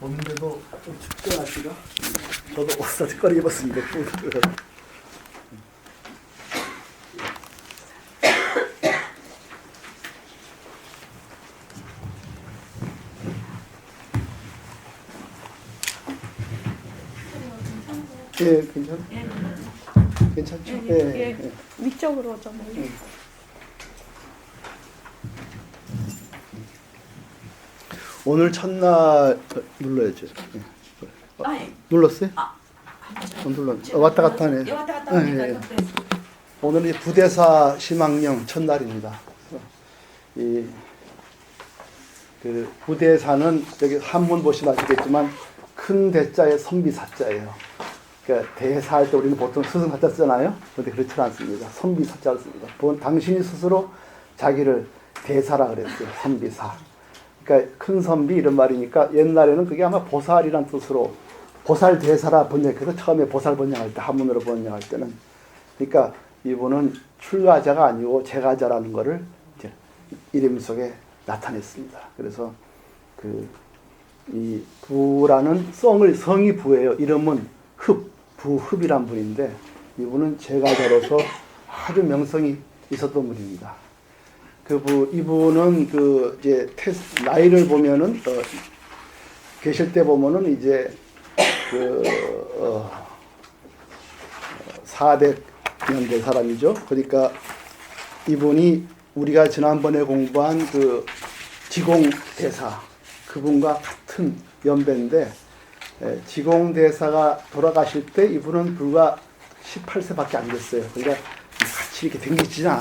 봄인데도 좀 춥죠, 날씨가? 저도 옷 특별히 입었습니다. 예, 괜찮죠? 예. 위쪽으로 좀. 오늘 첫날 눌러야죠. 예. 예. 눌렀어요? 안 눌렀네. 왔다 갔다 하네. 왔다 갔다 하니까 예. 오늘은 부대사 심학령 첫날입니다. 그 부대사는 여기 한문 보시면 아시겠지만 큰 대자에 선비사자예요. 그러니까 대사할 때 우리는 보통 스승사자 쓰잖아요. 그런데 그렇지 않습니다. 선비사자를 씁니다. 당신이 스스로 자기를 대사라 그랬어요. 선비사. 그러니까 큰 선비 이런 말이니까 옛날에는 그게 아마 보살이란 뜻으로 보살 대사라 번역해서 처음에 보살 번역할 때 한문으로 번역할 때는 그러니까 이분은 출가자가 아니고 제가자라는 것을 이제 이름 속에 나타냈습니다. 그래서 이 부라는 성이 부예요. 이름은 부흡이란 분인데 이분은 제가자로서 아주 명성이 있었던 분입니다. 이분은 이제 나이를 보면은 계실 때 보면은 이제 400년대 사람이죠. 그러니까 이분이 우리가 지난번에 공부한 지공대사 그분과 같은 연배인데 지공대사가 돌아가실 때 이분은 불과 18세밖에 안 됐어요. 그러니까 같이 이렇게 댕기지는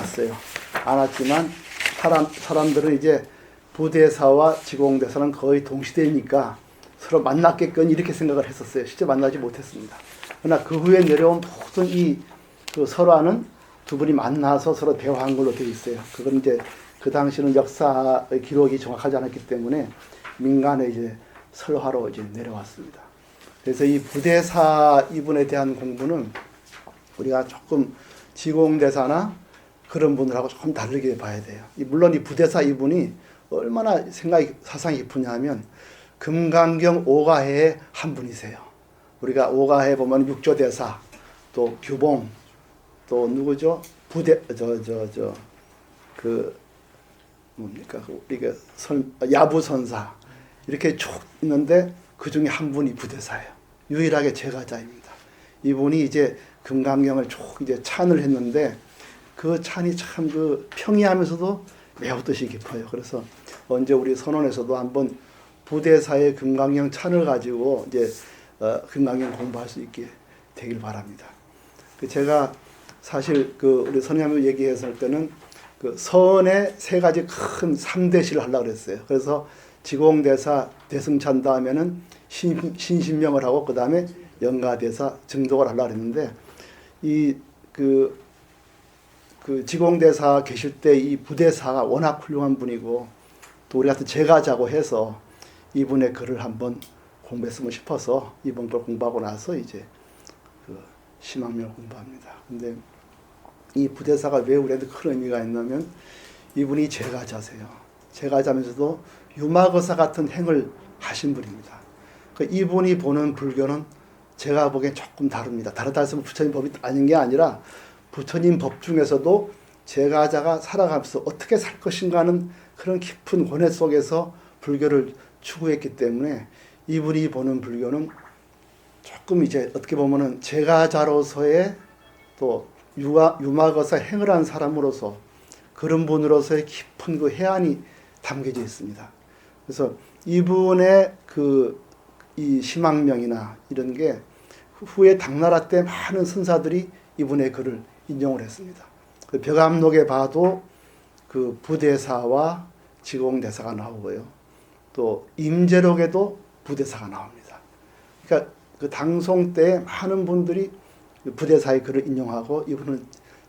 않았지만 사람들은 이제 부대사와 지공대사는 거의 동시대니까 서로 만났겠거니 이렇게 생각을 했었어요. 실제 만나지 못했습니다. 그러나 그 후에 내려온 모든 설화는 두 분이 만나서 서로 대화한 걸로 되어 있어요. 그건 이제 그 당시는 역사의 기록이 정확하지 않았기 때문에 민간의 이제 설화로 이제 내려왔습니다. 그래서 이 부대사 이분에 대한 공부는 우리가 조금 지공대사나 그런 분들하고 조금 다르게 봐야 돼요. 물론 이 부대사 이분이 얼마나 사상이 깊으냐면 금강경 오가해의 한 분이세요. 우리가 오가해 보면 육조대사, 또 규봉, 또 누구죠? 우리가 야부선사 이렇게 쭉 있는데 그 중에 한 분이 부대사예요. 유일하게 제가자입니다. 이분이 이제 금강경을 쭉 이제 찬을 했는데 그 찬이 참 평이하면서도 매우 뜻이 깊어요. 그래서 언제 우리 선원에서도 한번 부대사의 금강경 찬을 가지고 이제 금강경 공부할 수 있게 되길 바랍니다. 제가 사실 우리 선생님 얘기했을 때는 선의 세 가지 큰 3대시를 하려고 그랬어요. 그래서 지공대사 대승찬 다음에는 신신명을 하고 그 다음에 영가대사 증독을 하려고 했는데 지공대사 계실 때 이 부대사가 워낙 훌륭한 분이고 또 우리 같은 제가자고 해서 이분의 글을 한번 공부했으면 싶어서 이번 걸 공부하고 나서 이제 심학명을 공부합니다. 근데 이 부대사가 왜 우리한테 큰 의미가 있냐면 이분이 제가자세요. 제가자면서도 유마거사 같은 행을 하신 분입니다. 이분이 보는 불교는 제가 보기엔 조금 다릅니다. 다르다 해서 부처님 법이 아닌 게 아니라 부처님 법 중에서도 제가자가 살아가면서 어떻게 살 것인가 하는 그런 깊은 권해 속에서 불교를 추구했기 때문에 이분이 보는 불교는 조금 이제 어떻게 보면은 제가자로서의 또 유마거사 행을 한 사람으로서 그런 분으로서의 깊은 해안이 담겨져 있습니다. 그래서 이분의 이 심학명이나 이런 게 후에 당나라 때 많은 선사들이 이분의 글을 인용을 했습니다. 벽암록에 봐도 부대사와 지공대사가 나오고요. 또 임재록에도 부대사가 나옵니다. 그러니까 당송 때 많은 분들이 부대사의 글을 인용하고 이분은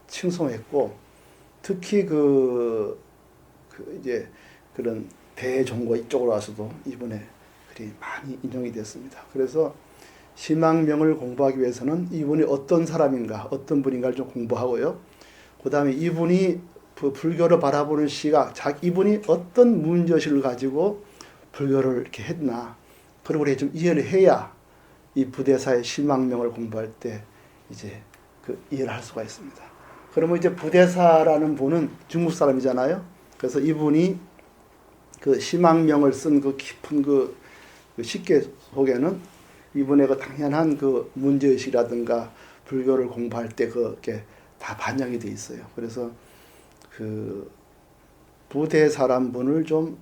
칭송했고 특히 이제 그런 대종고 이쪽으로 와서도 이분의 글이 많이 인용이 됐습니다. 그래서 심학명을 공부하기 위해서는 이분이 어떤 사람인가, 어떤 분인가를 좀 공부하고요. 그 다음에 이분이 불교를 바라보는 시각, 이분이 어떤 문제의식을 가지고 불교를 이렇게 했나, 그리고 우리 좀 이해를 해야 이 부대사의 신망명을 공부할 때 이제 그 이해를 할 수가 있습니다. 그러면 이제 부대사라는 분은 중국 사람이잖아요. 그래서 이분이 그 신망명을 쓴 그 깊은 그 식계 속에는 이분의 그 당연한 그 문제의식이라든가 불교를 공부할 때 그게 다 반영이 돼 있어요. 그래서 그 부대사란 분을 좀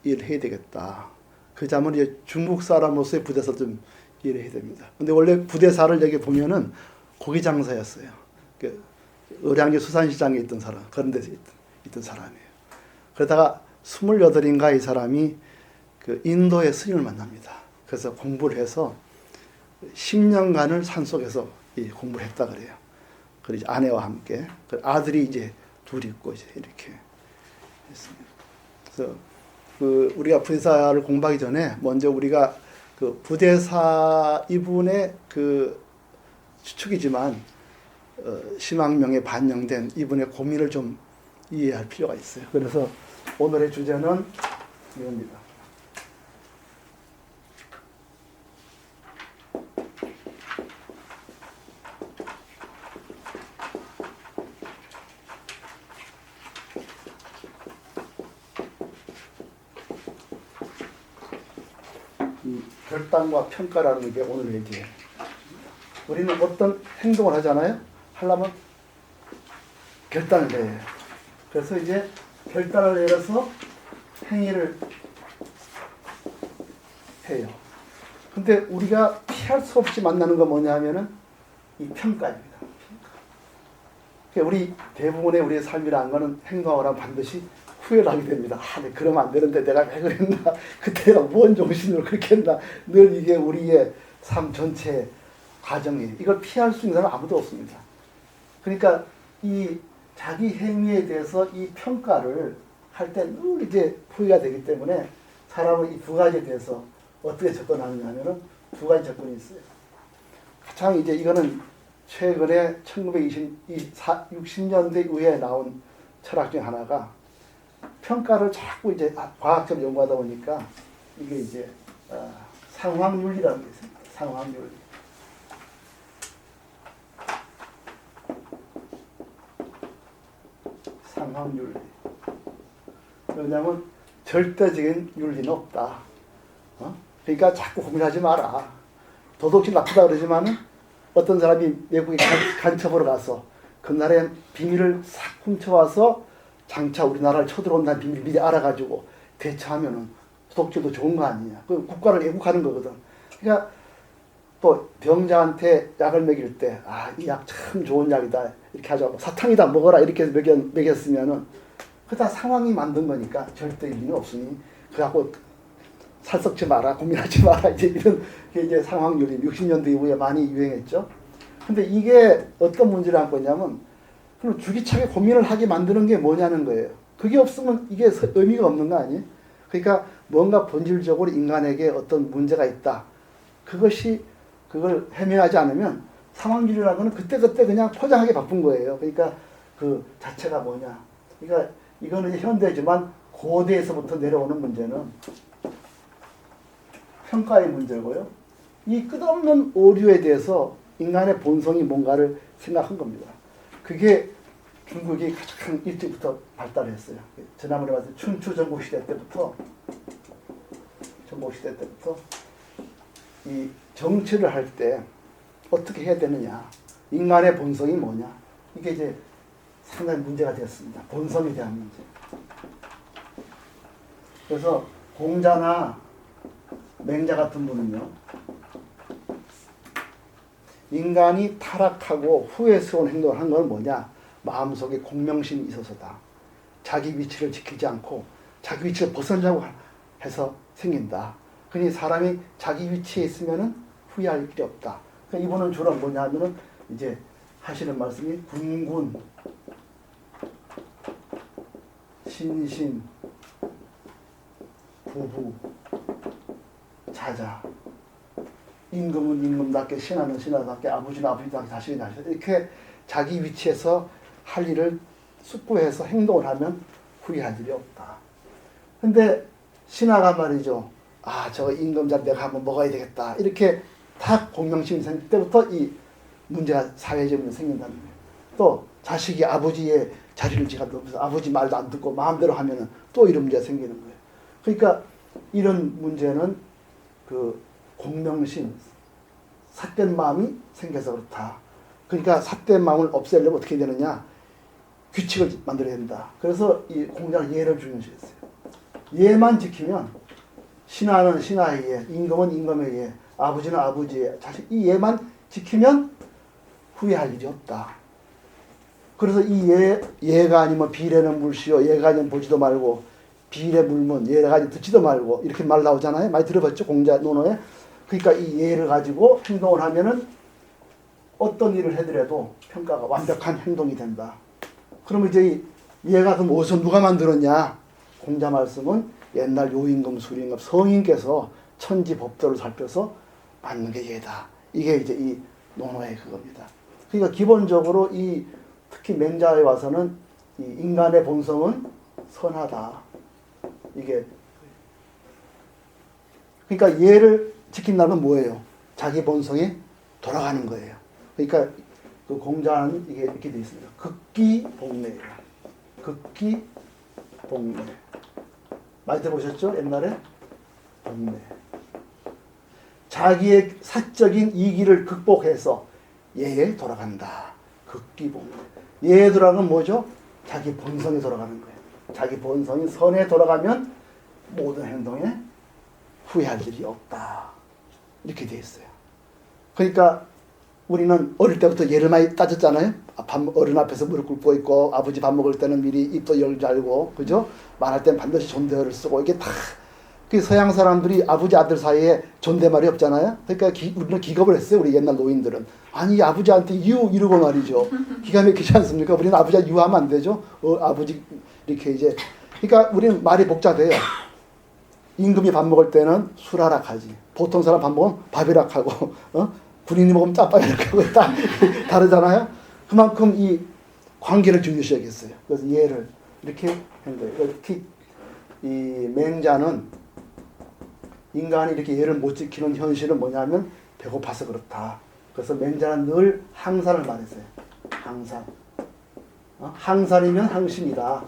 이해해야 되겠다. 그 점은 이제 중국 사람으로서의 부대사 좀 이해해야 됩니다. 근데 원래 부대사를 여기 보면은 고기 장사였어요. 그 의량주 수산시장에 있던 사람, 그런 데서 있던 사람이에요. 그러다가 28인가 이 사람이 그 인도의 스님을 만납니다. 그래서 공부를 해서 10년간을 산속에서 공부를 했다 그래요. 그리고 아내와 함께. 아들이 이제 둘 있고 이제 이렇게 했습니다. 그래서 그 우리가 부대사를 공부하기 전에 먼저 우리가 그 부대사 이분의 그 추측이지만 신앙명에 반영된 이분의 고민을 좀 이해할 필요가 있어요. 그래서 오늘의 주제는 이겁니다. 결단과 평가라는 게 오늘 얘기예요. 우리는 어떤 행동을 하잖아요. 하려면 결단을 내야 해요. 그래서 이제 결단을 내려서 행위를 해요. 근데 우리가 피할 수 없이 만나는 건 뭐냐 하면은 이 평가입니다. 그러니까 우리 대부분의 우리의 삶이라는 거는 행동하고 반드시 후회를 하게 됩니다. 아, 네, 그러면 안 되는데 내가 왜 그랬나? 그때 내가 뭔 정신으로 그렇게 했나? 늘 이게 우리의 삶 전체 과정이에요. 이걸 피할 수 있는 사람은 아무도 없습니다. 그러니까 이 자기 행위에 대해서 이 평가를 할 때 늘 이제 후회가 되기 때문에 사람은 이 두 가지에 대해서 어떻게 접근하느냐 하면은 두 가지 접근이 있어요. 가장 이제 이거는 최근에 1960년대 이후에 나온 철학 중 하나가 평가를 자꾸 이제 과학적으로 연구하다 보니까 이게 이제 상황윤리라는 게 있습니다. 상황윤리. 상황윤리. 왜냐하면 절대적인 윤리는 없다. 그러니까 자꾸 고민하지 마라. 도덕심 나쁘다 그러지만은 어떤 사람이 외국에 간첩으로 가서 그 나라의 비밀을 싹 훔쳐와서 장차 우리나라를 쳐들어온다는 비밀을 미리 알아가지고 대처하면은 도덕질도 좋은 거 아니냐. 그 국가를 애국하는 거거든. 그러니까 또 병자한테 약을 먹일 때, 아, 이 약 참 좋은 약이다. 이렇게 하자고. 사탕이다 먹어라. 이렇게 먹였으면은, 그다 상황이 만든 거니까 절대 의미는 없으니, 그래갖고 살 썩지 마라. 고민하지 마라. 이제 이런 게 이제 상황윤리 60년대 이후에 많이 유행했죠. 근데 이게 어떤 문제를 안고 있냐면, 그럼 주기차게 고민을 하게 만드는 게 뭐냐는 거예요. 그게 없으면 이게 의미가 없는 거 아니에요? 그러니까 뭔가 본질적으로 인간에게 어떤 문제가 있다. 그걸 해명하지 않으면 상황주의라는 거는 그때그때 그냥 포장하기 바쁜 거예요. 그러니까 그 자체가 뭐냐. 그러니까 이거는 현대지만 고대에서부터 내려오는 문제는 평가의 문제고요. 이 끝없는 오류에 대해서 인간의 본성이 뭔가를 생각한 겁니다. 그게 중국이 가장 일찍부터 발달했어요. 지난번에 봤을 때 춘추 전국시대 때부터 이 정치를 할 때 어떻게 해야 되느냐, 인간의 본성이 뭐냐, 이게 이제 상당히 문제가 되었습니다. 본성에 대한 문제. 그래서 공자나 맹자 같은 분은요, 인간이 타락하고 후회스러운 행동을 한 건 뭐냐, 마음속에 공명심이 있어서다. 자기 위치를 지키지 않고 자기 위치를 벗어나려고 해서 생긴다. 그러니 사람이 자기 위치에 있으면은 후회할 필요 없다. 그러니까 이분은 주로 뭐냐 하면은 이제 하시는 말씀이 군군, 신신, 부부, 자자, 임금은 임금답게, 신하는 신하답게, 아버지는 아버지답게, 자식은 자식답게, 이렇게 자기 위치에서 할 일을 숙고해서 행동을 하면 후회할 일이 없다. 근데 신하가 말이죠, 저 임금자 내가 한번 먹어야 되겠다. 이렇게 다 공명심이 생길 때부터 이 문제가 사회적 문제 생긴다는 거예요. 또 자식이 아버지의 자리를 지가 넘어서 아버지 말도 안 듣고 마음대로 하면은 또 이런 문제가 생기는 거예요. 그러니까 이런 문제는 그 공명심, 삿된 마음이 생겨서 그렇다. 그러니까 삿된 마음을 없애려면 어떻게 되느냐? 규칙을 만들어야 된다. 그래서 이 공자는 예를 중요시했어요. 예만 지키면 신하는 신하의 예, 임금은 임금의 예, 아버지는 아버지의 자식, 이 예만 지키면 후회할 일이 없다. 그래서 이 예가 아니면 비례는 물시오, 예가 아니면 보지도 말고, 비례 물면 예가 아니면 듣지도 말고, 이렇게 말 나오잖아요. 많이 들어봤죠? 공자 논어에. 그러니까 이 예를 가지고 행동을 하면은 어떤 일을 해더라도 평가가 완벽한 행동이 된다. 그러면 이제 예가 그럼 어디서 누가 만들었냐? 공자 말씀은 옛날 요임금, 수임금, 성인께서 천지 법도를 살펴서 만든 게 예다. 이게 이제 이 논어의 그겁니다. 그러니까 기본적으로 이 특히 맹자에 와서는 이 인간의 본성은 선하다. 이게 그러니까 예를 지킨다면 뭐예요? 자기 본성에 돌아가는 거예요. 그러니까 그 공자는 이게 이렇게 되어 있습니다. 극기복례예요. 극기복례. 많이 들어보셨죠? 옛날에? 복례. 자기의 사적인 이기를 극복해서 예에 돌아간다. 극기복례. 예에 돌아가는 건 뭐죠? 자기 본성에 돌아가는 거예요. 자기 본성이 선에 돌아가면 모든 행동에 후회할 일이 없다. 이렇게 되어 있어요. 그러니까 우리는 어릴 때부터 예를 많이 따졌잖아요. 어른 앞에서 무릎 꿇고 있고, 아버지 밥 먹을 때는 미리 입도 열지 알고, 그죠? 말할 때는 반드시 존댓어를 쓰고, 이게 다, 그 서양 사람들이 아버지 아들 사이에 존댓말이 없잖아요. 그러니까 우리는 기겁을 했어요. 우리 옛날 노인들은. 아니, 아버지한테 유, 이러고 말이죠. 기가 막히지 않습니까? 우리는 아버지가 유하면 안 되죠. 아버지, 이렇게 이제. 그러니까 우리는 말이 복잡해요. 임금이 밥 먹을 때는 술하락 하지. 보통 사람 밥 먹으면 밥이락 하고, 군인이 먹으면 짬밥이락 하고 다 다르잖아요. 그만큼 이 관계를 중요시하겠어요. 그래서 예를 이렇게 한 거예요. 특히 이 맹자는 인간이 이렇게 예를 못 지키는 현실은 뭐냐면 배고파서 그렇다. 그래서 맹자는 늘 항산을 말했어요. 항산. 항산이면 항심이다.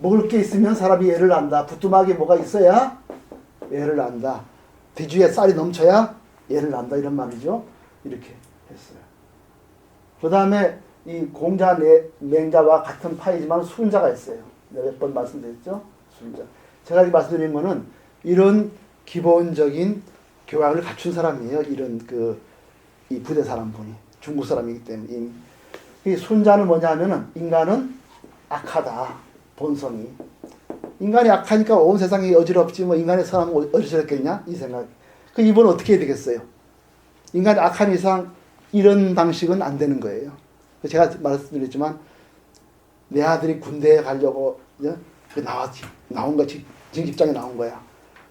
먹을 게 있으면 사람이 예를 안다. 부뚜막에 뭐가 있어야 예를 안다. 뒤주에 쌀이 넘쳐야 예를 안다. 이런 말이죠. 이렇게 했어요. 그 다음에 이 공자 맹자와 같은 파이지만 순자가 있어요. 몇 번 말씀드렸죠? 순자. 제가 말씀드린 거는 이런 기본적인 교양을 갖춘 사람이에요. 이런 이 부대 사람분이. 중국 사람이기 때문에. 이 순자는 뭐냐 하면은 인간은 악하다. 본성이. 인간이 악하니까 온 세상이 어지럽지 뭐 인간의 사람은 어지럽겠냐? 이 생각. 이분은 어떻게 해야 되겠어요? 인간이 악한 이상 이런 방식은 안 되는 거예요. 제가 말씀드렸지만 내 아들이 군대에 가려고 나온 거 직장에 나온 거야.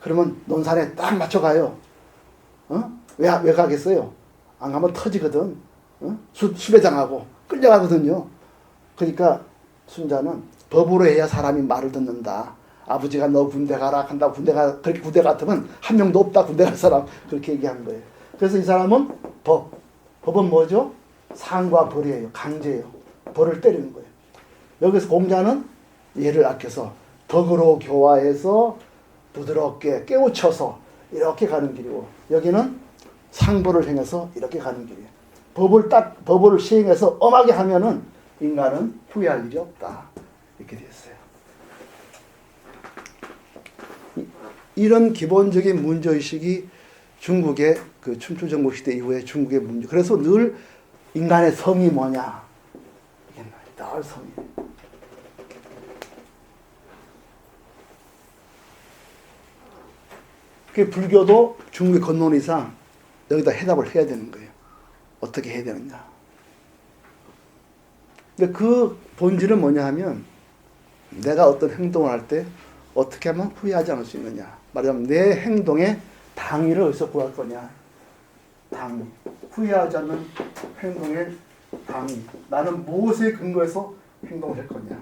그러면 논산에 딱 맞춰가요. 왜 가겠어요? 안 가면 터지거든. 수배당하고 끌려가거든요. 그러니까 순자는 법으로 해야 사람이 말을 듣는다. 아버지가 너 군대 가라 한다고 그렇게 군대 같으면 한 명도 없다. 군대 갈 사람. 그렇게 얘기한 거예요. 그래서 이 사람은 법은 뭐죠? 상과 벌이에요. 강제예요. 벌을 때리는 거예요. 여기서 공자는 예를 아껴서 덕으로 교화해서 부드럽게 깨우쳐서 이렇게 가는 길이고, 여기는 상벌을 행해서 이렇게 가는 길이에요. 법을 시행해서 엄하게 하면은 인간은 후회할 일이 없다. 이렇게 됐어요. 이런 기본적인 문제의식이 중국의 그 춘추전국 시대 이후에 중국의 문제. 그래서 늘 인간의 성이 뭐냐? 이게 늘 성이에요. 그 불교도 중국의 건론 이상 여기다 해답을 해야 되는 거예요. 어떻게 해야 되느냐. 근데 그 본질은 뭐냐 하면 내가 어떤 행동을 할 때 어떻게 하면 후회하지 않을 수 있느냐. 말하자면 내 행동에 당위를 어디서 구할 거냐. 당위. 후회하지 않는 행동의 당위. 나는 무엇에 근거해서 행동을 할 거냐.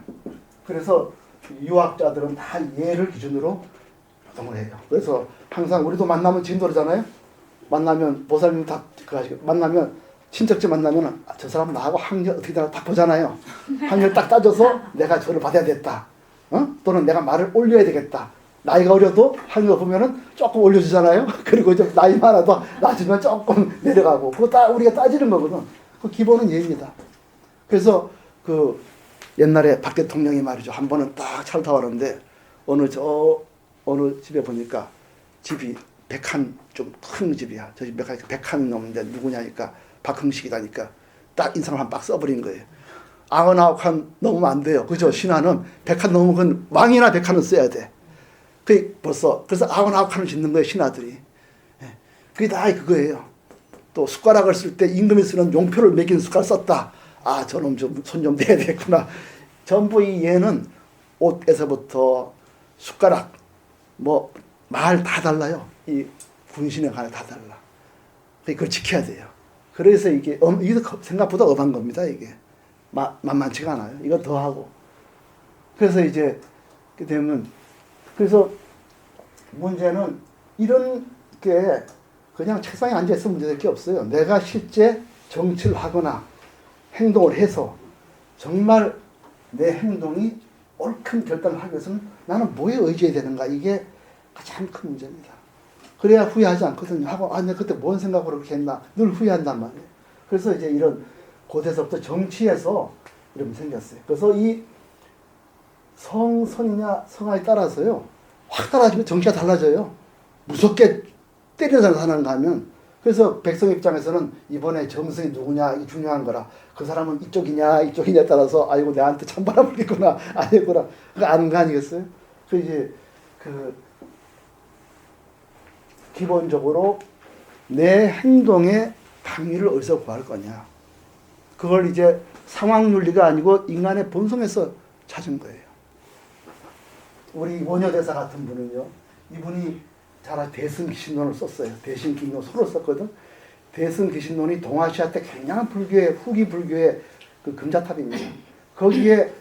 그래서 유학자들은 다 예를 기준으로 활동을 해요. 그래서 항상 우리도 만나면 지금 그러잖아요. 만나면 보살님 다 만나면 친척집 만나면 저 사람 나하고 학력 어떻게 되나 다 보잖아요. 학력 딱 따져서 내가 저를 받아야 됐다. 또는 내가 말을 올려야 되겠다. 나이가 어려도 학력 보면은 조금 올려주잖아요. 그리고 좀 나이 많아도 낮으면 조금 내려가고 그거 다 우리가 따지는 거거든. 그 기본은 예입니다. 그래서 그 옛날에 박 대통령이 말이죠. 한 번은 딱 차를 타고 왔는데 어느 집에 보니까 집이 100칸 좀 큰 집이야. 저 집 100칸 넘는데 누구냐니까 박흥식이다니까 딱 인상을 한 박 써버린 거예요. 99칸 넘으면 안 돼요. 그죠? 신하는 100칸 넘으면 그건 왕이나 100칸은 써야 돼. 그래서 99칸을 짓는 거예요. 신하들이. 그게 다 그거예요. 또 숟가락을 쓸 때 임금이 쓰는 용표를 매긴 숟가락 썼다. 아, 저놈 손 좀 대야 되겠구나. 전부 이 얘는 옷에서부터 숟가락, 말 다 달라요. 이 군신에 관해 다 달라. 그걸 지켜야 돼요. 그래서 이게 생각보다 엄한 겁니다. 이게 만만치가 않아요. 이거 더 하고. 그래서 이제 되면 그래서 문제는 이런 게 그냥 책상에 앉아 있으면 문제될 게 없어요. 내가 실제 정치를 하거나 행동을 해서 정말 내 행동이 옳은 결단을 하기 위해서는 나는 뭐에 의지해야 되는가, 이게 가장 큰 문제입니다. 그래야 후회하지 않거든요. 하고 내가 그때 뭔 생각으로 그렇게 했나 늘 후회한단 말이에요. 그래서 이제 이런 고대서부터 정치에서 이런 생겼어요. 그래서 이 성선이냐 성하에 따라서요 확 달라지면 정치가 달라져요. 무섭게 때려서 사는가 하면. 그래서 백성 입장에서는 이번에 정승이 누구냐 이게 중요한 거라. 그 사람은 이쪽이냐에 따라서 아이고 내한테 찬바람 불겠구나 아니구나 그거 아는 거 아니겠어요? 그 이제 기본적으로 내 행동의 당위를 어디서 구할 거냐. 그걸 이제 상황 윤리가 아니고 인간의 본성에서 찾은 거예요. 우리 원효대사 같은 분은요. 이분이 대승기신론을 썼어요. 대승기신론 소를 썼거든. 대승기신론이 동아시아 때 굉장한 불교의 후기 불교의 그 금자탑입니다. 거기에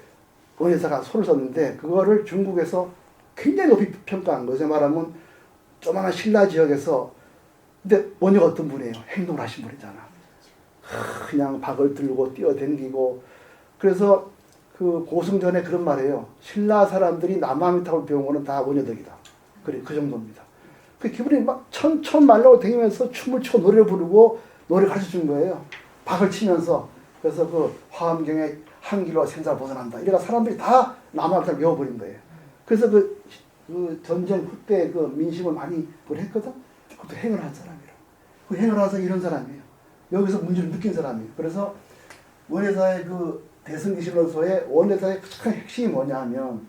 원효대사가 소를 썼는데 그거를 중국에서 굉장히 높이 평가한 거죠. 말하면 조만한 신라 지역에서 근데 원효가 어떤 분이에요? 행동을 하신 분이잖아. 그냥 박을 들고 뛰어댕기고 그래서 그 고승전에 그런 말이에요. 신라 사람들이 남아미탑을 배운 거는 다 원효덕이다. 그래 그 정도입니다. 그 기분이 막 천천말로 다니면서 춤을 추고 노래를 부르고 노래 가르쳐 준 거예요. 박을 치면서. 그래서 그 화엄경에 한 길로 생사 벗어난다. 이래가 사람들이 다 남아미탑을 외워버린 거예요. 그래서 그 전쟁 후때 그 민심을 많이 했거든. 그것도 행을 한 사람이라. 그 행을 해서 이런 사람이에요. 여기서 문제를 느낀 사람이에요. 그래서 원효사의 그 대승기신론서의 원효사의 큰 핵심이 뭐냐 하면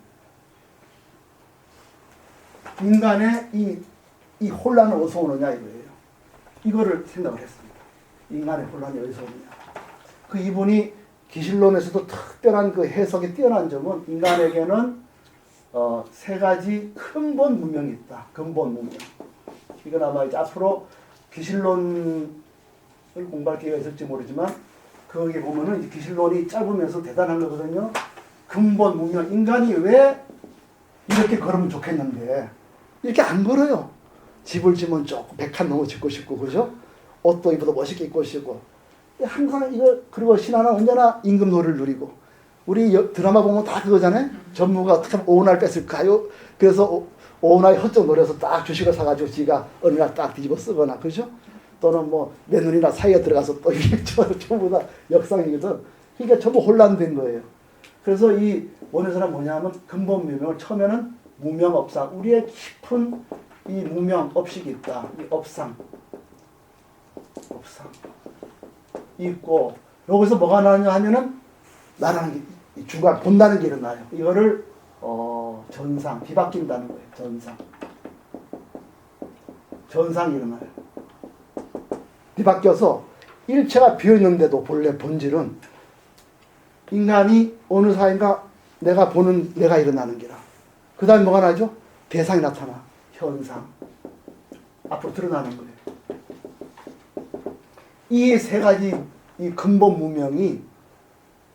인간의 이 혼란은 어디서 오느냐 이거예요. 이거를 생각을 했습니다. 인간의 혼란이 어디서 오느냐. 그 이분이 기신론에서도 특별한 그 해석이 뛰어난 점은 인간에게는 세 가지 근본 문명이 있다. 근본 문명. 이건 아마 이제 앞으로 기신론을 공부할 기회가 있을지 모르지만 거기 보면은 이제 기신론이 짧으면서 대단한 거거든요. 근본 문명. 인간이 왜 이렇게 걸으면 좋겠는데 이렇게 안 걸어요. 집을 지면 조금 100칸 넘어 짓고 싶고 그죠? 옷도 입어도 멋있게 입고 싶고 항상 이거 그리고 신하는 언제나 임금노래를 누리고 우리 드라마 보면 다 그거잖아요. 전무가 어떻게 하면 오은할 뺐을까요? 그래서 오은하에 헛적 노려서 딱 주식을 사가지고 지가 어느 날 딱 뒤집어 쓰거나 그죠? 또는 뭐 맨눈이나 사이에 들어가서 또 이게 전부 다 역상이거든. 그러니까 전부 혼란된 거예요. 그래서 이 원효사는 뭐냐면 근본 무명을 처음에는 무명업상 우리의 깊은 이 무명업식이 있다. 이 업상 있고 여기서 뭐가 나느냐 하면은 나라는 게 중간 본다는 게 일어나요. 이거를 전상 뒤바뀐다는 거예요. 전상이 일어나요. 뒤바뀌어서 일체가 비어있는데도 본래 본질은 인간이 어느 사이인가 내가 보는 내가 일어나는 게라. 그 다음에 뭐가 나죠? 대상이 나타나. 현상. 앞으로 드러나는 거예요. 이 세 가지 이 근본 무명이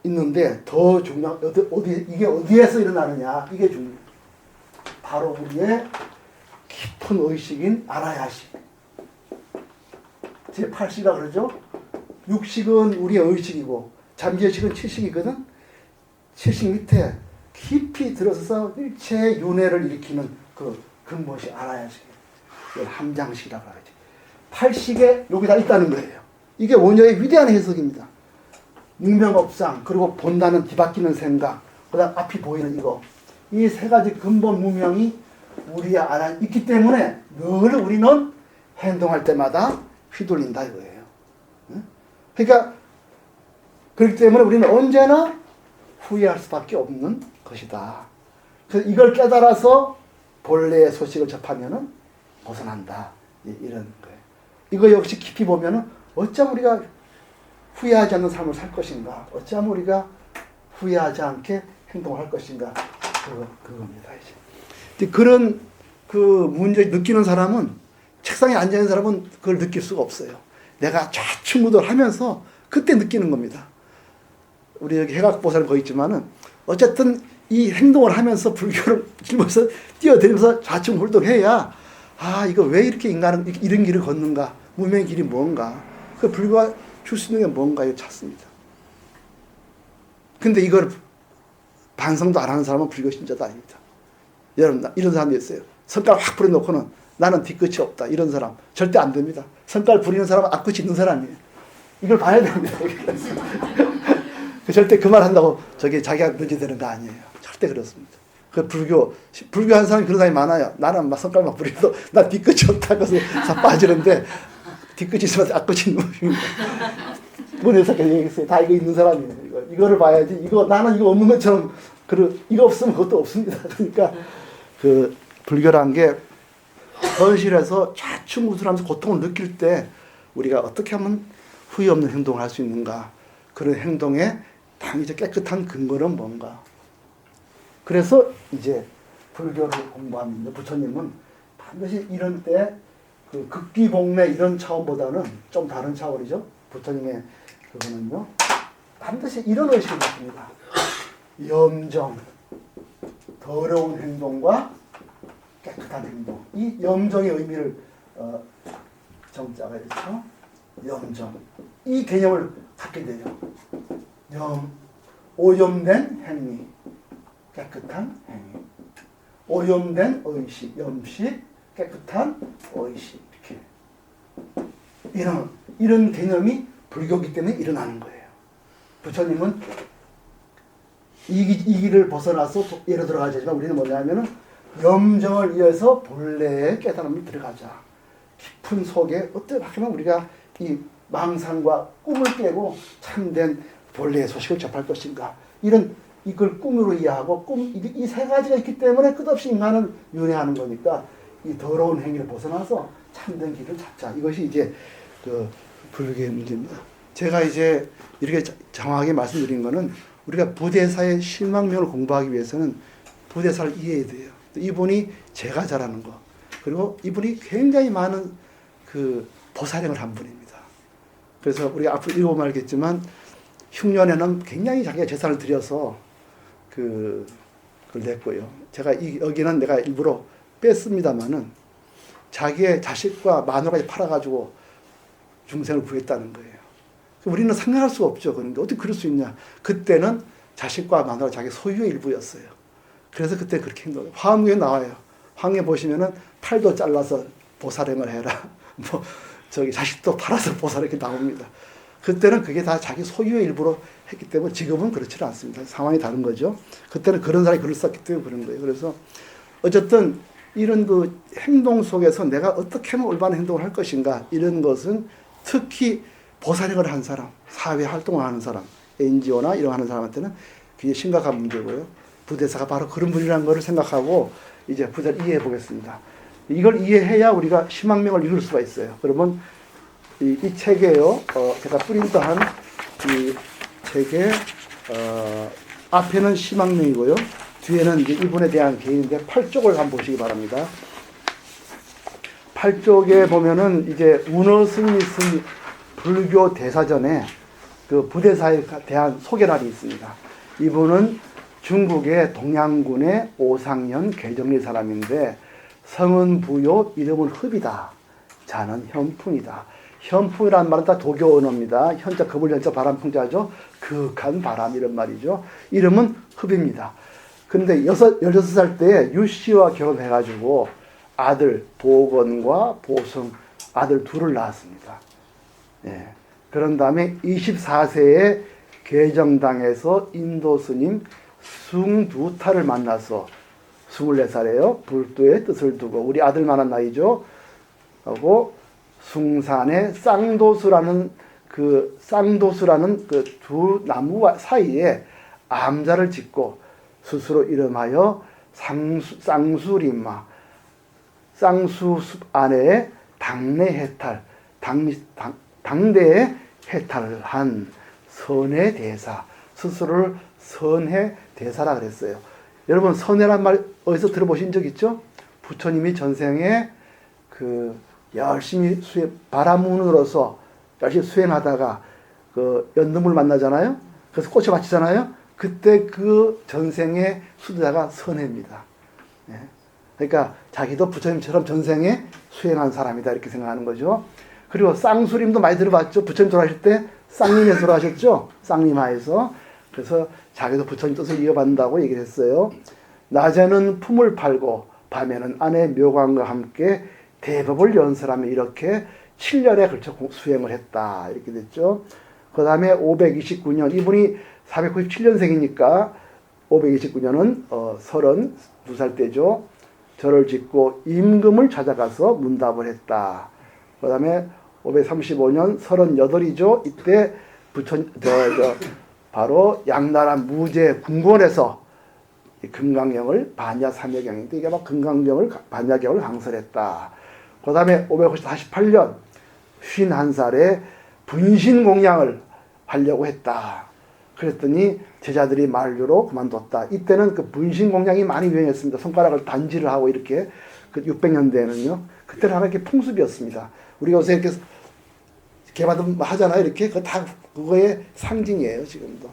있는데 더 중요한 이게 어디에서 일어나느냐 이게 중요해요. 바로 우리의 깊은 의식인 아라야식. 제8식이라 그러죠. 육식은 우리의 의식이고 잠재의식은 칠식이거든. 칠식 밑에 깊이 들어서서 일체의 윤회를 일으키는 그 근본식 아라야식이에요. 이걸 함장식이라고 하지. 8식에 여기 다 있다는 거예요. 이게 원효의 위대한 해석입니다. 무명업상, 그리고 본다는 뒤바뀌는 생각, 그 다음 앞이 보이는 이거. 이 세 가지 근본 무명이 우리의 안에 있기 때문에 늘 우리는 행동할 때마다 휘둘린다 이거예요. 그러니까 그렇기 때문에 우리는 언제나 후회할 수밖에 없는 것이다. 그래서 이걸 깨달아서 본래의 소식을 접하면은 벗어난다. 이런 거예요. 이거 역시 깊이 보면은 어쩜 우리가 후회하지 않는 삶을 살 것인가? 어쩜 우리가 후회하지 않게 행동할 것인가? 그겁니다. 이제 그런 그 문제 느끼는 사람은 책상에 앉아 있는 사람은 그걸 느낄 수가 없어요. 내가 좌충우돌하면서 그때 느끼는 겁니다. 우리 여기 해각보살은 거기 있지만은 어쨌든 이 행동을 하면서 불교를 길면서 뛰어들면서 좌충우돌해야 아 이거 왜 이렇게 인간은 이런 길을 걷는가? 무명의 길이 뭔가? 그 불교가 줄 수 있는 게 뭔가 이거 찾습니다. 근데 이걸 반성도 안 하는 사람은 불교 신자도 아닙니다. 여러분 이런 사람이 있어요. 성깔 확 부려놓고는 나는 뒤끝이 없다. 이런 사람 절대 안 됩니다. 성깔 부리는 사람은 앞끝이 있는 사람이에요. 이걸 봐야 됩니다. 절대 그 말 한다고 저기 자기가 문제되는 거 아니에요. 절대 그렇습니다. 그 불교 한 사람이 그런 사람이 많아요. 나는 막 성깔 막 부리도 나 뒤끝이 없다. 그래서 다 빠지는데 뒤끝이 있으면 앞끝이 있는 것입니다. 문에서 얘기했어요. 다 이거 있는 사람이에요. 이거를 봐야지. 나는 이거 없는 것처럼 이거 없으면 그것도 없습니다. 그러니까 그 불교란 게 현실에서 좌충우돌하면서 고통을 느낄 때 우리가 어떻게 하면 후회 없는 행동을 할 수 있는가? 그런 행동에 당연히 깨끗한 근거는 뭔가? 그래서 이제 불교를 공부하는 부처님은 반드시 이런 때 그 극기복례 이런 차원보다는 좀 다른 차원이죠. 부처님의 그거는요. 반드시 이런 의식을 갖습니다. 염정, 더러운 행동과 깨끗한 행동. 이 염정의 의미를 정자가 있죠. 염정. 이 개념을 갖게 돼요. 오염된 행위, 깨끗한 행위. 오염된 의식, 염식, 깨끗한 의식. 이렇게. 이런 개념이 불교기 때문에 일어나는 거예요. 부처님은 이 길을 벗어나서 예로 들어가자지만 우리는 뭐냐면은 염정을 위해서 본래의 깨달음을 들어가자. 깊은 속에 어떻게 하면 우리가 이 망상과 꿈을 깨고 참된 본래의 소식을 접할 것인가. 이걸 꿈으로 이해하고 이 세 가지가 있기 때문에 끝없이 인간은 윤회하는 거니까 이 더러운 행위를 벗어나서 참된 길을 찾자. 이것이 이제 그 불교의 문제입니다. 제가 이제 이렇게 정확하게 말씀드린 거는 우리가 부대사의 실망명을 공부하기 위해서는 부대사를 이해해야 돼요. 이분이 제가자라는 거. 그리고 이분이 굉장히 많은 그 보살행을 한 분입니다. 그래서 우리가 앞으로 읽어보면 알겠지만 흉년에는 굉장히 자기가 재산을 들여서 그걸 냈고요. 제가 여기는 내가 일부러 뺐습니다만은 자기의 자식과 마누라까지 팔아가지고 중생을 구했다는 거예요. 우리는 상상할 수가 없죠. 그런데 어떻게 그럴 수 있냐. 그때는 자식과 마누라 자기 소유의 일부였어요. 그래서 그때 그렇게 행동해요. 화엄경에 나와요. 황에 보시면은 팔도 잘라서 보살행을 해라. 자식도 팔아서 보살 이렇게 나옵니다. 그때는 그게 다 자기 소유의 일부로 했기 때문에 지금은 그렇지 않습니다. 상황이 다른 거죠. 그때는 그런 사람이 글을 썼기 때문에 그런 거예요. 그래서 어쨌든 이런 그 행동 속에서 내가 어떻게 하면 올바른 행동을 할 것인가 이런 것은 특히 보살행을 한 사람, 사회 활동을 하는 사람, NGO나 이런 하는 사람한테는 굉장히 심각한 문제고요. 부대사가 바로 그런 분이라는 것을 생각하고 이제 부대를 이해해 보겠습니다. 이걸 이해해야 우리가 심학명을 이룰 수가 있어요. 그러면 이 책에요, 제가 프린트한 이 책에 앞에는 심학명이고요, 뒤에는 이제 이분에 대한 개인인데 8쪽을 한번 보시기 바랍니다. 8쪽에 보면은 이제 운어승이 쓴 불교 대사전에 그 부대사에 대한 소개란이 있습니다. 이분은 중국의 동양군의 오상년 개정리 사람인데 성은 부요, 이름은 흡이다. 자는 현풍이다. 현풍이라는 말은 다 도교 언어입니다. 현자 겁을 현자 바람풍자죠. 극한 바람 이런 말이죠. 이름은 흡입니다. 근데 16살 때 유씨와 결혼해가지고 아들 보건과 보승 아들 둘을 낳았습니다. 예. 그런 다음에 24세에 개정당에서 인도 스님 숭두타를 만나서 24살이에요. 불도의 뜻을 두고 우리 아들만한 나이죠. 하고 숭산의 쌍도수라는 그 두 나무 사이에 암자를 짓고 스스로 이름하여 쌍수림마 쌍수숲 안에 당내 해탈 당대에 해탈을 한 선해 대사 스스로를 선해 대사라 그랬어요. 여러분 선해란 말 어디서 들어보신 적 있죠? 부처님이 전생에 그 열심히 바라문으로서 열심히 수행하다가 그 연두물 만나잖아요. 그래서 꽃을 바치잖아요. 그때 그 전생의 수도자가 선해입니다. 예. 그러니까 자기도 부처님처럼 전생에 수행한 사람이다 이렇게 생각하는 거죠. 그리고 쌍수림도 많이 들어봤죠. 부처님 돌아가실 때 쌍림에서 돌아가셨죠. 쌍림하에서. 그래서 자기도 부처님 뜻을 이어받는다고 얘기를 했어요. 낮에는 품을 팔고 밤에는 아내 묘관과 함께 대법을 연설하며 이렇게 7년에 걸쳐 수행을 했다. 이렇게 됐죠. 그 다음에 529년, 이분이 497년생이니까 529년은 32살 때죠. 절을 짓고 임금을 찾아가서 문답을 했다. 그 다음에 535년 38이죠. 이때 바로 양나라 무제 궁궐에서 금강경을 반야삼여경인데 이게 막 금강경을 반야경을 강설했다. 그 다음에 548년 51살에 분신공양을 하려고 했다. 그랬더니 제자들이 만류로 그만뒀다. 이때는 그 분신공양이 많이 유행했습니다. 손가락을 단지를 하고 이렇게 그 600년대에는요. 그때는 하나 이렇게 풍습이었습니다. 우리가 요새 이렇게 개받음 하잖아요. 이렇게 그 다 그거의 상징이에요. 지금도.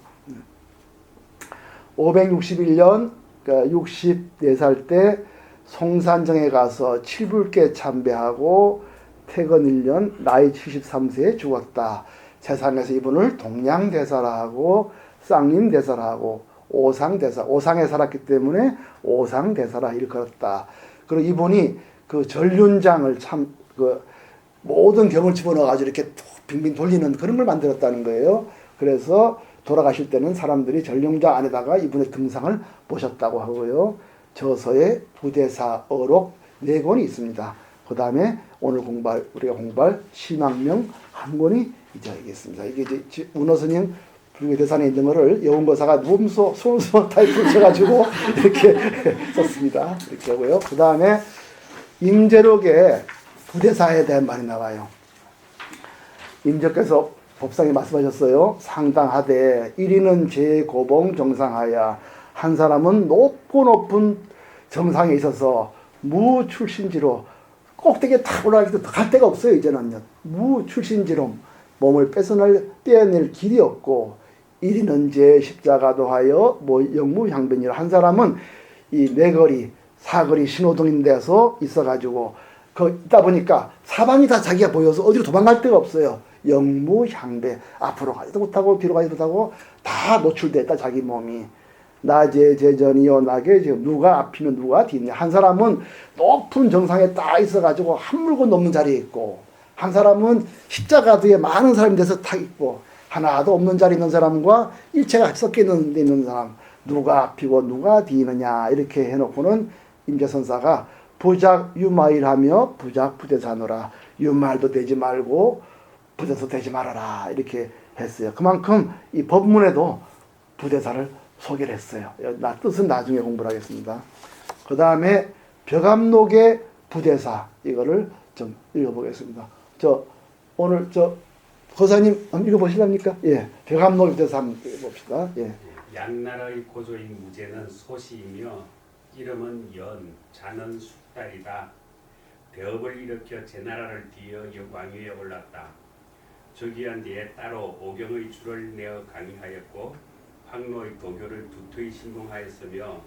561년 그러니까 64살 때 송산정에 가서 칠불계 참배하고 퇴근 1년 나이 73세에 죽었다. 세상에서 이분을 동양대사라 하고 쌍림대사라 하고 오상대사, 오상에 살았기 때문에 오상대사라 일컬었다. 그리고 이분이 그 전륜장을 모든 경을 집어넣어가지고 이렇게 빙빙 돌리는 그런 걸 만들었다는 거예요. 그래서 돌아가실 때는 사람들이 전륜장 안에다가 이분의 등상을 모셨다고 하고요. 저서에 부대사 어록 4권이 있습니다. 그 다음에 오늘 우리가 공부할 심학명 한 권이 있겠습니다. 이게 이제 운어스님 불교대산에 있는 거를 여운거사가 소음소 타이틀을 쳐가지고 이렇게 썼습니다. 이렇게 하고요. 그 다음에 임재록에 부대사에 대한 말이 나와요. 임재록께서 법상에 말씀하셨어요. 상당하되 1인은 제고봉 정상하야 한 사람은 높은 정상에 있어서 무출신지로 꼭대기에 탁 올라가기도 갈 데가 없어요. 이제는요. 무출신지로 몸을 떼어낼 길이 없고 1인은 제 십자가도 하여 영무향변이라 한 사람은 이 네거리 사거리 신호등인 데서 있어가지고 있다 보니까 사방이 다 자기가 보여서 어디로 도망갈 데가 없어요. 영무향배 앞으로 가지도 못하고 뒤로 가지도 못하고 다 노출됐다 자기 몸이. 낮에 제전이요 나게 지금 누가 앞이면 누가 뒤냐. 한 사람은 높은 정상에 딱 있어가지고 한 물건 넘는 자리에 있고 한 사람은 십자가 뒤에 많은 사람이 돼서 딱 있고 하나도 없는 자리에 있는 사람과 일체가 섞여 있는 사람 누가 앞이고 누가 뒤느냐 이렇게 해놓고는 임재선사가 부작 유마일하며 부작 부대사노라. 유말도 되지 말고 부대도 되지 말아라 이렇게 했어요. 그만큼 이 법문에도 부대사를 소개를 했어요. 뜻은 나중에 공부를 하겠습니다. 그 다음에 벽암록의 부대사 이거를 좀 읽어보겠습니다. 오늘 거사님 한번 읽어보시랍니까? 예, 벽암록 부대사 한번 읽어봅시다. 예. 양나라의 고조인 무제는 소시이며 이름은 연, 자는 숙달이다. 대업을 일으켜 제나라를 뒤어 왕위에 올랐다. 즉위한 뒤에 따로 오경의 줄을 내어 강의하였고 황로의 도교를 두터이 신봉하였으며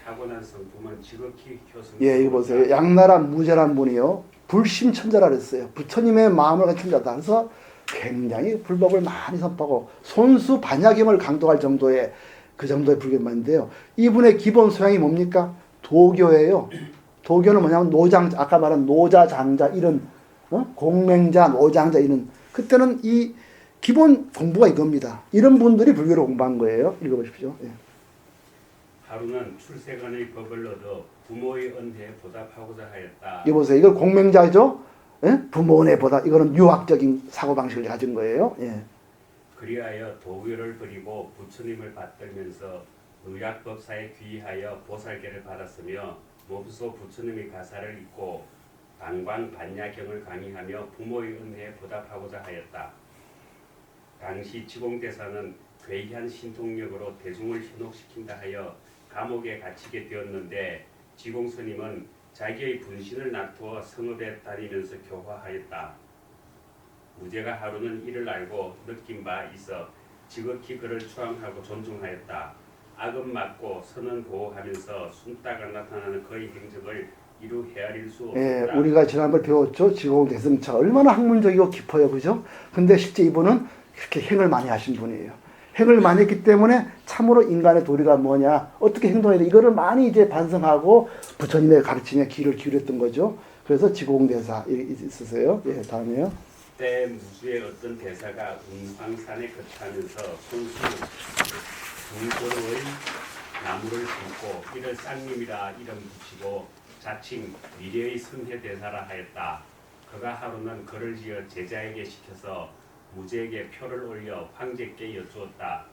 타고난 성품은 지극히 효성. 예, 이거 보세요. 양나라 무제란 분이요. 불심천자라 그랬어요. 부처님의 마음을 갖춘 자다. 그래서 굉장히 불법을 많이 선포하고 손수 반야경을 강도할 정도의 그 정도의 불교만인데요. 이분의 기본 소양이 뭡니까? 도교예요. 도교는 뭐냐면 노장, 아까 말한 노자, 장자 이런 공맹자, 노장자 이런 그때는 이 기본 공부가 이겁니다. 이런 분들이 불교를 공부한 거예요. 읽어보십시오. 예. 하루는 출세간의 법을 얻어 부모의 은혜에 보답하고자 하였다. 이 보세요. 이거 공맹자죠. 예? 부모의 보답. 이거는 유학적인 사고 방식을 가진 거예요. 예. 그리하여 도교를 버리고 부처님을 받들면서 의학법사에 귀의하여 보살계를 받았으며 몸소 부처님의 가사를 읽고 방광반야경을 강의하며 부모의 은혜에 보답하고자 하였다. 당시 지공대사는 괴이한 신통력으로 대중을 현혹시킨다 하여 감옥에 갇히게 되었는데 지공스님은 자기의 분신을 놔두어 성읍에 다니면서 교화하였다. 무제가 하루는 이를 알고 느낀 바 있어 지극히 그를 추앙하고 존중하였다. 악은 맞고 선은 보호하면서 숨다가 나타나는 그의 행적을 이루 헤아릴 수 없다. 예, 우리가 지난번에 배웠죠. 지공 대승차 얼마나 학문적이고 깊어요, 그죠? 근데 실제 이분은 이렇게 행을 많이 하신 분이에요. 행을 많이 했기 때문에 참으로 인간의 도리가 뭐냐, 어떻게 행동해야 돼, 이거를 많이 이제 반성하고 부처님의 가르침에 귀를 기울였던 거죠. 그래서 지공대사 있으세요. 예, 다음에요. 때 무수의 어떤 대사가 운황산에 거처하면서 손수 중도로의 나무를 심고 이를 쌍님이라 이름 붙이고 자칭 미래의 선해 대사라 하였다. 그가 하루는 글을 지어 제자에게 시켜서 무제에게 표를 올려 황제께 여쭈었다.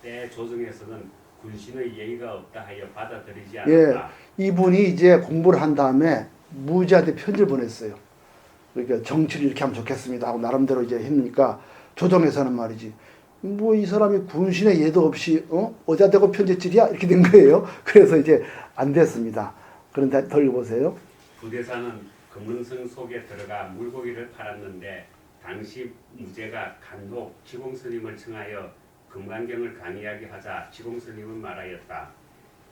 때 조정에서는 군신의 예의가 없다 하여 받아들이지 않았다. 예, 이분이 이제 공부를 한 다음에 무제한테 편지를 보냈어요. 그러니까 정치를 이렇게 하면 좋겠습니다 하고 나름대로 이제 했으니까 조정에서는 말이지 뭐 이 사람이 군신의 예도 없이 어디다 대고 편지질이야 이렇게 된 거예요. 그래서 이제 안 됐습니다. 그런데 더 읽어보세요. 부대사는 금능성 속에 들어가 물고기를 팔았는데 당시 무제가 간혹 지공스님을 청하여 금강경을 강의하게 하자 지공스님은 말하였다.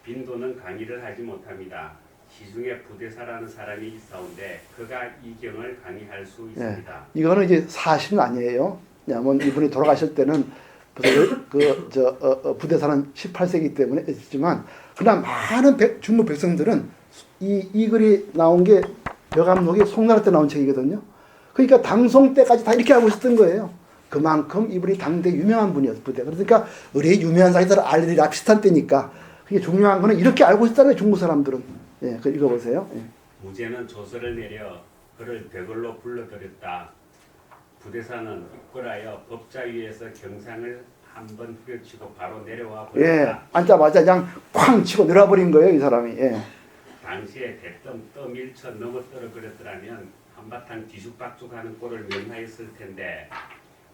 빈도는 강의를 하지 못합니다. 시중에 부대사라는 사람이 있사온데 그가 이 경을 강의할 수 있습니다. 예, 이거는 이제 사실은 아니에요. 왜냐하면 이분이 돌아가실 때는 부대사는 18세기 때문에 했지만 그러나 많은 중국 백성들은 이 글이 나온 게 벼감록이 송나라 때 나온 책이거든요. 그러니까 당송 때까지 다 이렇게 알고 있었던 거예요. 그만큼 이분이 당대 유명한 분이었어요. 부대. 그러니까 의뢰 유명한 사람들 알 일이 비슷한 때니까 그게 중요한 거는 이렇게 알고 있었다는 거예요. 중국 사람들은. 예, 그 읽어보세요. 예. 무제는 조서를 내려 그를 벽을로 불러들였다. 부대사는 입궐하여 법자위에서 경상을 한번 후려치고 바로 내려와 버렸다. 예, 앉자마자 그냥 쾅 치고 내려버린 거예요, 이 사람이. 예. 당시에 대뜸 떠밀쳐 넘어뜨려 버렸더라면 한바탕 뒤죽박죽하는 꼴을 면하였을 텐데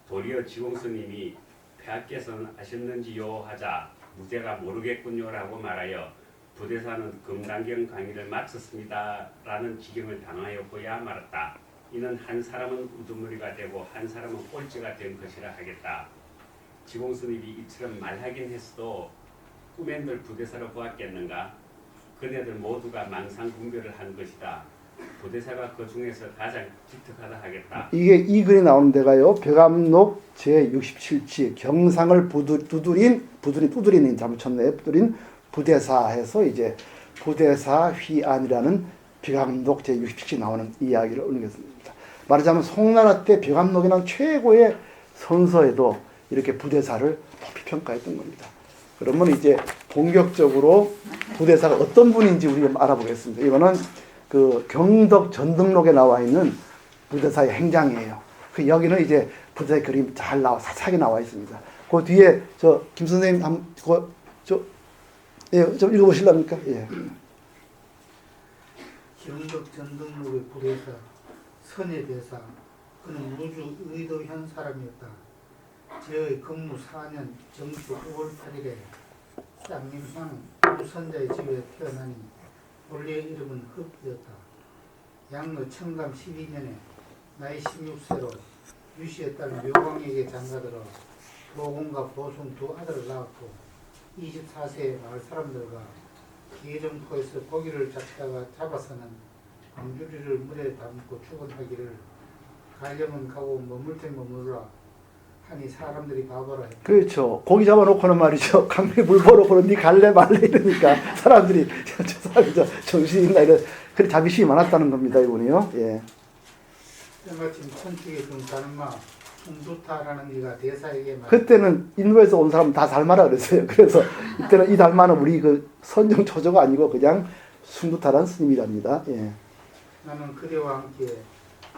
도리어 지공스님이 폐하께서는 아셨는지요 하자 무제가 모르겠군요라고 말하여 부대사는 금강경 강의를 마쳤습니다라는 지경을 당하였고야 말았다. 이는 한 사람은 우두머리가 되고 한 사람은 꼴찌가 된 것이라 하겠다. 지공스님이 이처럼 말하긴 했어도 꿈엔들 부대사로 보았겠는가? 그네들 모두가 망상분별을 한 것이다. 부대사가 그 중에서 가장 기특하다 하겠다. 이게 이 글이 나오는 데가요. 벼감록 제67지 경상을 두드린 잘못 쳤네. 두드린 부대사 해서 이제 부대사 휘안이라는 벼감록 제67지 나오는 이야기를 올리겠습니다. 말하자면 송나라 때 벼감록이란 최고의 선서에도 이렇게 부대사를 높이 평가했던 겁니다. 그러면 이제 본격적으로 부대사가 어떤 분인지 우리가 알아보겠습니다. 이거는 그 경덕 전등록에 나와 있는 부대사의 행장이에요. 그 여기는 이제 부대사의 그림 잘 사사하게 나와 있습니다. 그 뒤에 김 선생님 좀 읽어보실랍니까? 예. 경덕 전등록의 부대사 선의 대사 그는 무주 의도현 사람이었다. 제의 근무 4년 정초 5월 8일에 쌍림향 우선자의 집에 태어나니 본래의 이름은 흡이었다. 양로 청감 12년에 나이 16세로 유씨의 딸 묘광에게 장가들어 보공과 보송 두 아들을 낳았고 24세에 마을 사람들과 계정포에서 고기를 잡아서는 광주리를 물에 담고 출근하기를 가려면 가고 머물 때 머무르라 하니 사람들이 바보라 했다. 그렇죠. 고기 잡아놓고는 말이죠. 강물에 물 벌어보는 니 갈래 말래 이러니까 사람들이 저 사람이 정신이 있나 이런 그런 자비심이 많았다는 겁니다. 이분이요. 예. 때마침 천축에 좀 다른마 숭두타라는 이가 대사에게 말. 그때는 인도에서 온 사람 다 달마라 그랬어요. 그래서 이때는 이 달마는 우리 그 선정 조조가 아니고 그냥 숭두타라는 스님이랍니다. 예. 나는 그대와 함께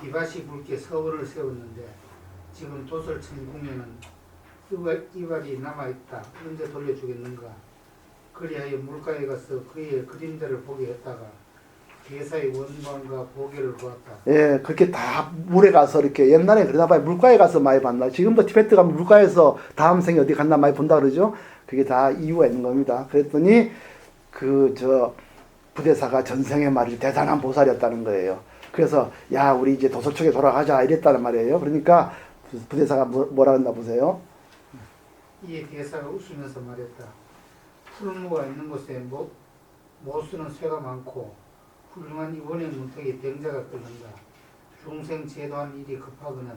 비바시 붉게 서울을 세웠는데 지금 도설청 국면은 이발이 남아있다. 언제 돌려주겠는가. 그리하여 물가에 가서 그의 그림자를 보게 했다가 대사의 원관과 보게를 보았다. 예, 그렇게 다 물에 가서 이렇게 옛날에 그러다 봐야 물가에 가서 많이 봤나. 지금도 티베트 가면 물가에서 다음 생에 어디 갔나 많이 본다 그러죠. 그게 다 이유가 있는 겁니다. 그랬더니 부대사가 전생에 말이죠. 대단한 보살이었다는 거예요. 그래서 야 우리 이제 도서청에 돌아가자 이랬다는 말이에요. 그러니까 부대사가 뭐라 했나 보세요. 이에 대사가 웃으면서 말했다. 풀무가 있는 곳에 못 쓰는 쇠가 많고 훌륭한 이원의 문턱에 병자가 끓는다. 중생 제도한 일이 급하거는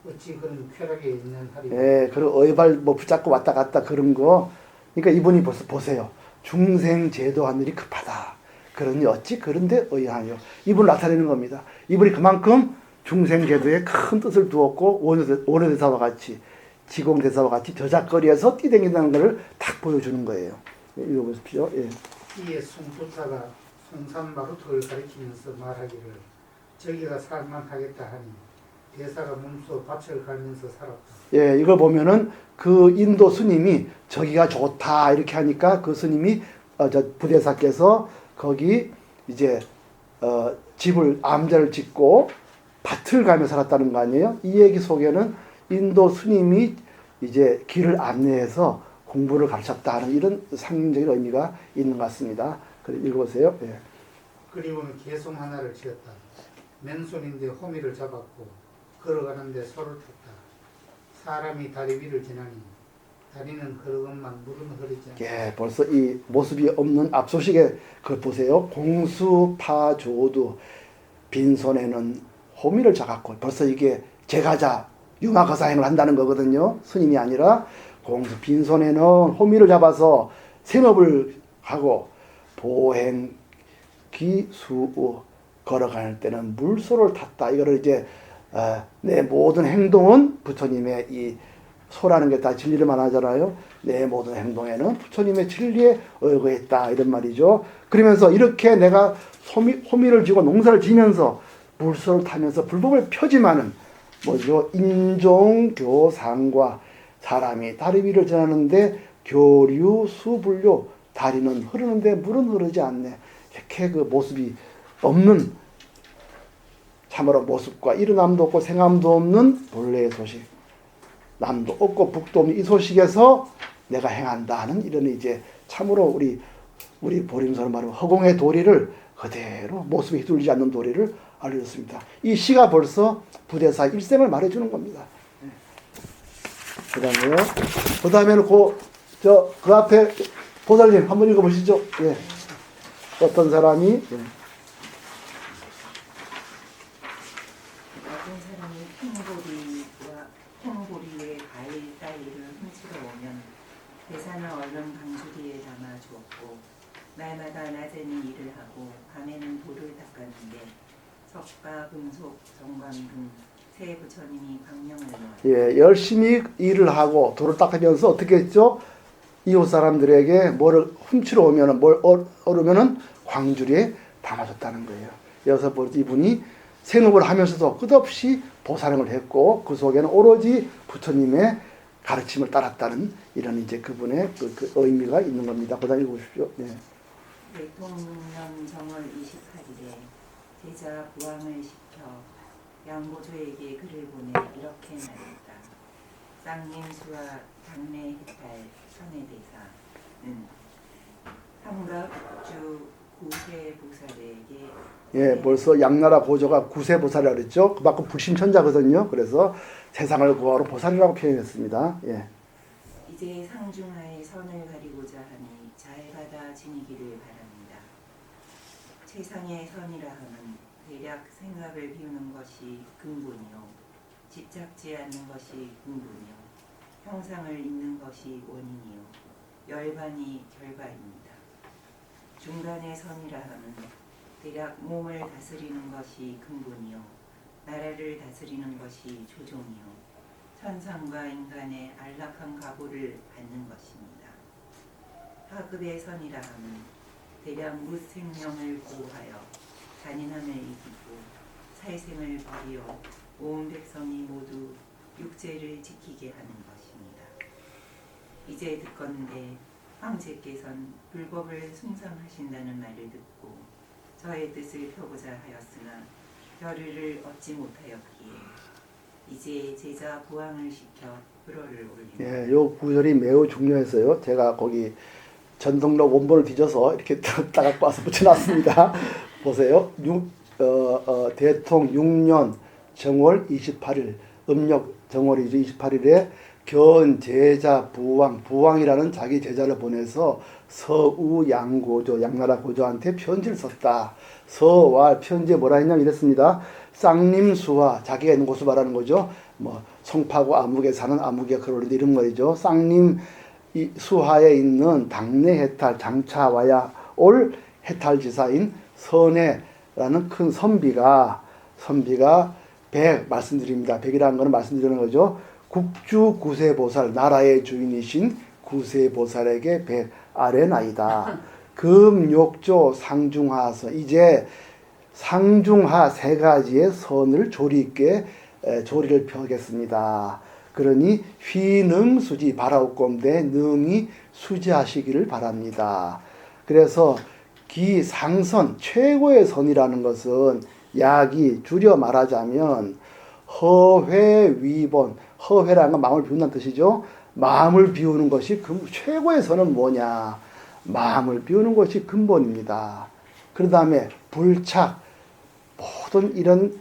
어찌 그런 쾌락에 있는 하리. 예, 그리고 어이발 붙잡고 왔다 갔다 그런 거. 그러니까 이분이 벌써 보세요. 중생 제도 하늘이 급하다. 그러니 어찌 그런데 의하여 이분을 나타내는 겁니다. 이분이 그만큼 중생 제도에 큰 뜻을 두었고 원효대사와 같이 지공대사와 같이 저작거리에서 뛰댕긴다는 것을 딱 보여주는 거예요. 읽어보십시오. 예. 이에 숭투타가 성산마루트를 가리키면서 말하기를 저기가 살만하겠다 하니 대사가 몸소 밭을 갈면서 살았다. 예, 이걸 보면은 그 인도 스님이 저기가 좋다 이렇게 하니까 그 스님이 저 부대사께서 거기 이제 집을 암자를 짓고 밭을 가며 살았다는 거 아니에요? 이 얘기 속에는 인도 스님이 이제 길을 안내해서 공부를 가르쳤다 하는 이런 상징적인 의미가 있는 것 같습니다. 그래 읽어보세요. 예. 그리고는 개송 하나를 지었다. 맨손인데 호미를 잡았고 걸어가는데 소를 탔다. 사람이 다리 위를 지나니 다리는 걸어건만 물은 흐르지 않다. 예, 벌써 이 모습이 없는 앞소식에 그걸 보세요. 공수파조두 빈손에는 호미를 잡았고 벌써 이게 제가자 유마거사행을 한다는 거거든요. 스님이 아니라 공수 빈손에는 호미를 잡아서 생업을 하고 보행 기수우 걸어갈 때는 물소를 탔다. 이거를 이제 내 모든 행동은 부처님의 이 소라는 게 다 진리를 말하잖아요. 내 모든 행동에는 부처님의 진리에 의거했다 이런 말이죠. 그러면서 이렇게 내가 호미를 쥐고 농사를 지면서 물소를 타면서 불법을 펴지만은 뭐죠? 인종교상과 사람이 다리 위를 지나는데 교류 수불료 다리는 흐르는데 물은 흐르지 않네. 이렇게 그 모습이 없는 참으로 모습과 일어남도 없고 생함도 없는 본래의 소식. 남도 없고 북도 없는 이 소식에서 내가 행한다 하는 이런 이제 참으로 우리 보림서로 말하면 허공의 도리를 그대로 모습에 휘둘리지 않는 도리를 알려줬습니다. 이 시가 벌써 부대사 일생을 말해주는 겁니다. 그 다음에는 그 앞에 보살님 한번 읽어보시죠. 예. 어떤 사람이 어떤 사람이 콩보리에 과일 따위를 훔치러 오면 대사는 얼른 방주리에 담아 주었고 날마다 낮에는 일을 하고 밤에는 돌을 닦았는데 석가, 금속, 정관 등 세 부처님이 광명을 놓았다. 예, 열심히 일을 하고 돌을 닦으면서 어떻게 했죠? 이웃 사람들에게 뭐를 훔치러 오면은 뭘 얻으면은 광주리에 담아줬다는 거예요. 여기서 이분이 생업을 하면서도 끝없이 보살행을 했고 그 속에는 오로지 부처님의 가르침을 따랐다는 이런 이제 그분의 그 의미가 있는 겁니다. 그다음 읽어보십시오. 네. 대통령 정월 28일에 제자 부왕을 시켜 양보조에게 글을 보내 이렇게 말했다. 쌍림수와 당내 해탈 선해대사는 삼각주 구세보살에게 예, 벌써 양나라 고조가 구세보살이라고 그랬죠. 그만큼 불심천자거든요. 그래서 세상을 구하러 보살이라고 표현했습니다. 예. 이제 상중하에 선을 가리고자 하니 잘 받아 지니기를 바랍니다. 세상의 선이라 함은 대략 생각을 비우는 것이 근본이요 집착지 않는 것이 근본이요 형상을 잇는 것이 원인이요 열반이 결과입니다. 중간의 선이라 함은 대략 몸을 다스리는 것이 근본이요 나라를 다스리는 것이 조종이요 천상과 인간의 안락한 가보를 받는 것입니다. 하급의 선이라 함은 대략 무생명을 보호하여 잔인함을 이기고 살생을 버리어 온 백성이 모두 육제를 지키게 하는 것입니다. 이제 듣건대 황제께서는 불법을 숭상하신다는 말을 듣고 저의 뜻을 펴고자 하였으나 결의를 얻지 못하였기에 이제 제자 보왕을 시켜 불어를 올립니다. 예, 요 구절이 매우 중요해서요. 제가 거기 전성록 원본을 뒤져서 이렇게 따갖고 와서 붙여놨습니다. 보세요. 대통 6년 정월 28일, 음력 정월이죠. 28일에 견 제자 부왕이라는 자기 제자를 보내서 서우 양고조, 양나라 고조한테 편지를 썼다. 서와 편지에 뭐라 했냐면 이랬습니다. 쌍림수화, 자기가 있는 곳을 말하는 거죠. 뭐 송파구 암흑에 사는 암흑의 글을 올린 이런 말이죠. 쌍림 수하에 있는 당내 해탈 장차 와야 올 해탈 지사인 선해라는 큰 선비가 말씀드립니다. 백이라는 것은 말씀드리는 거죠. 국주 구세보살, 나라의 주인이신 구세보살에게 백 아뢰나이다. 금욕조 상중하선, 이제 상중하 세 가지의 선을 조리 있게 조리를 펴겠습니다. 그러니 휘능수지 바라옵건대 능히 수지하시기를 바랍니다. 그래서 기상선, 최고의 선이라는 것은 약이 줄여 말하자면 허회위본, 허회라는 건 마음을 비운다는 뜻이죠. 마음을 비우는 것이 최고의 선은 뭐냐? 마음을 비우는 것이 근본입니다. 그 다음에 불착, 모든 이런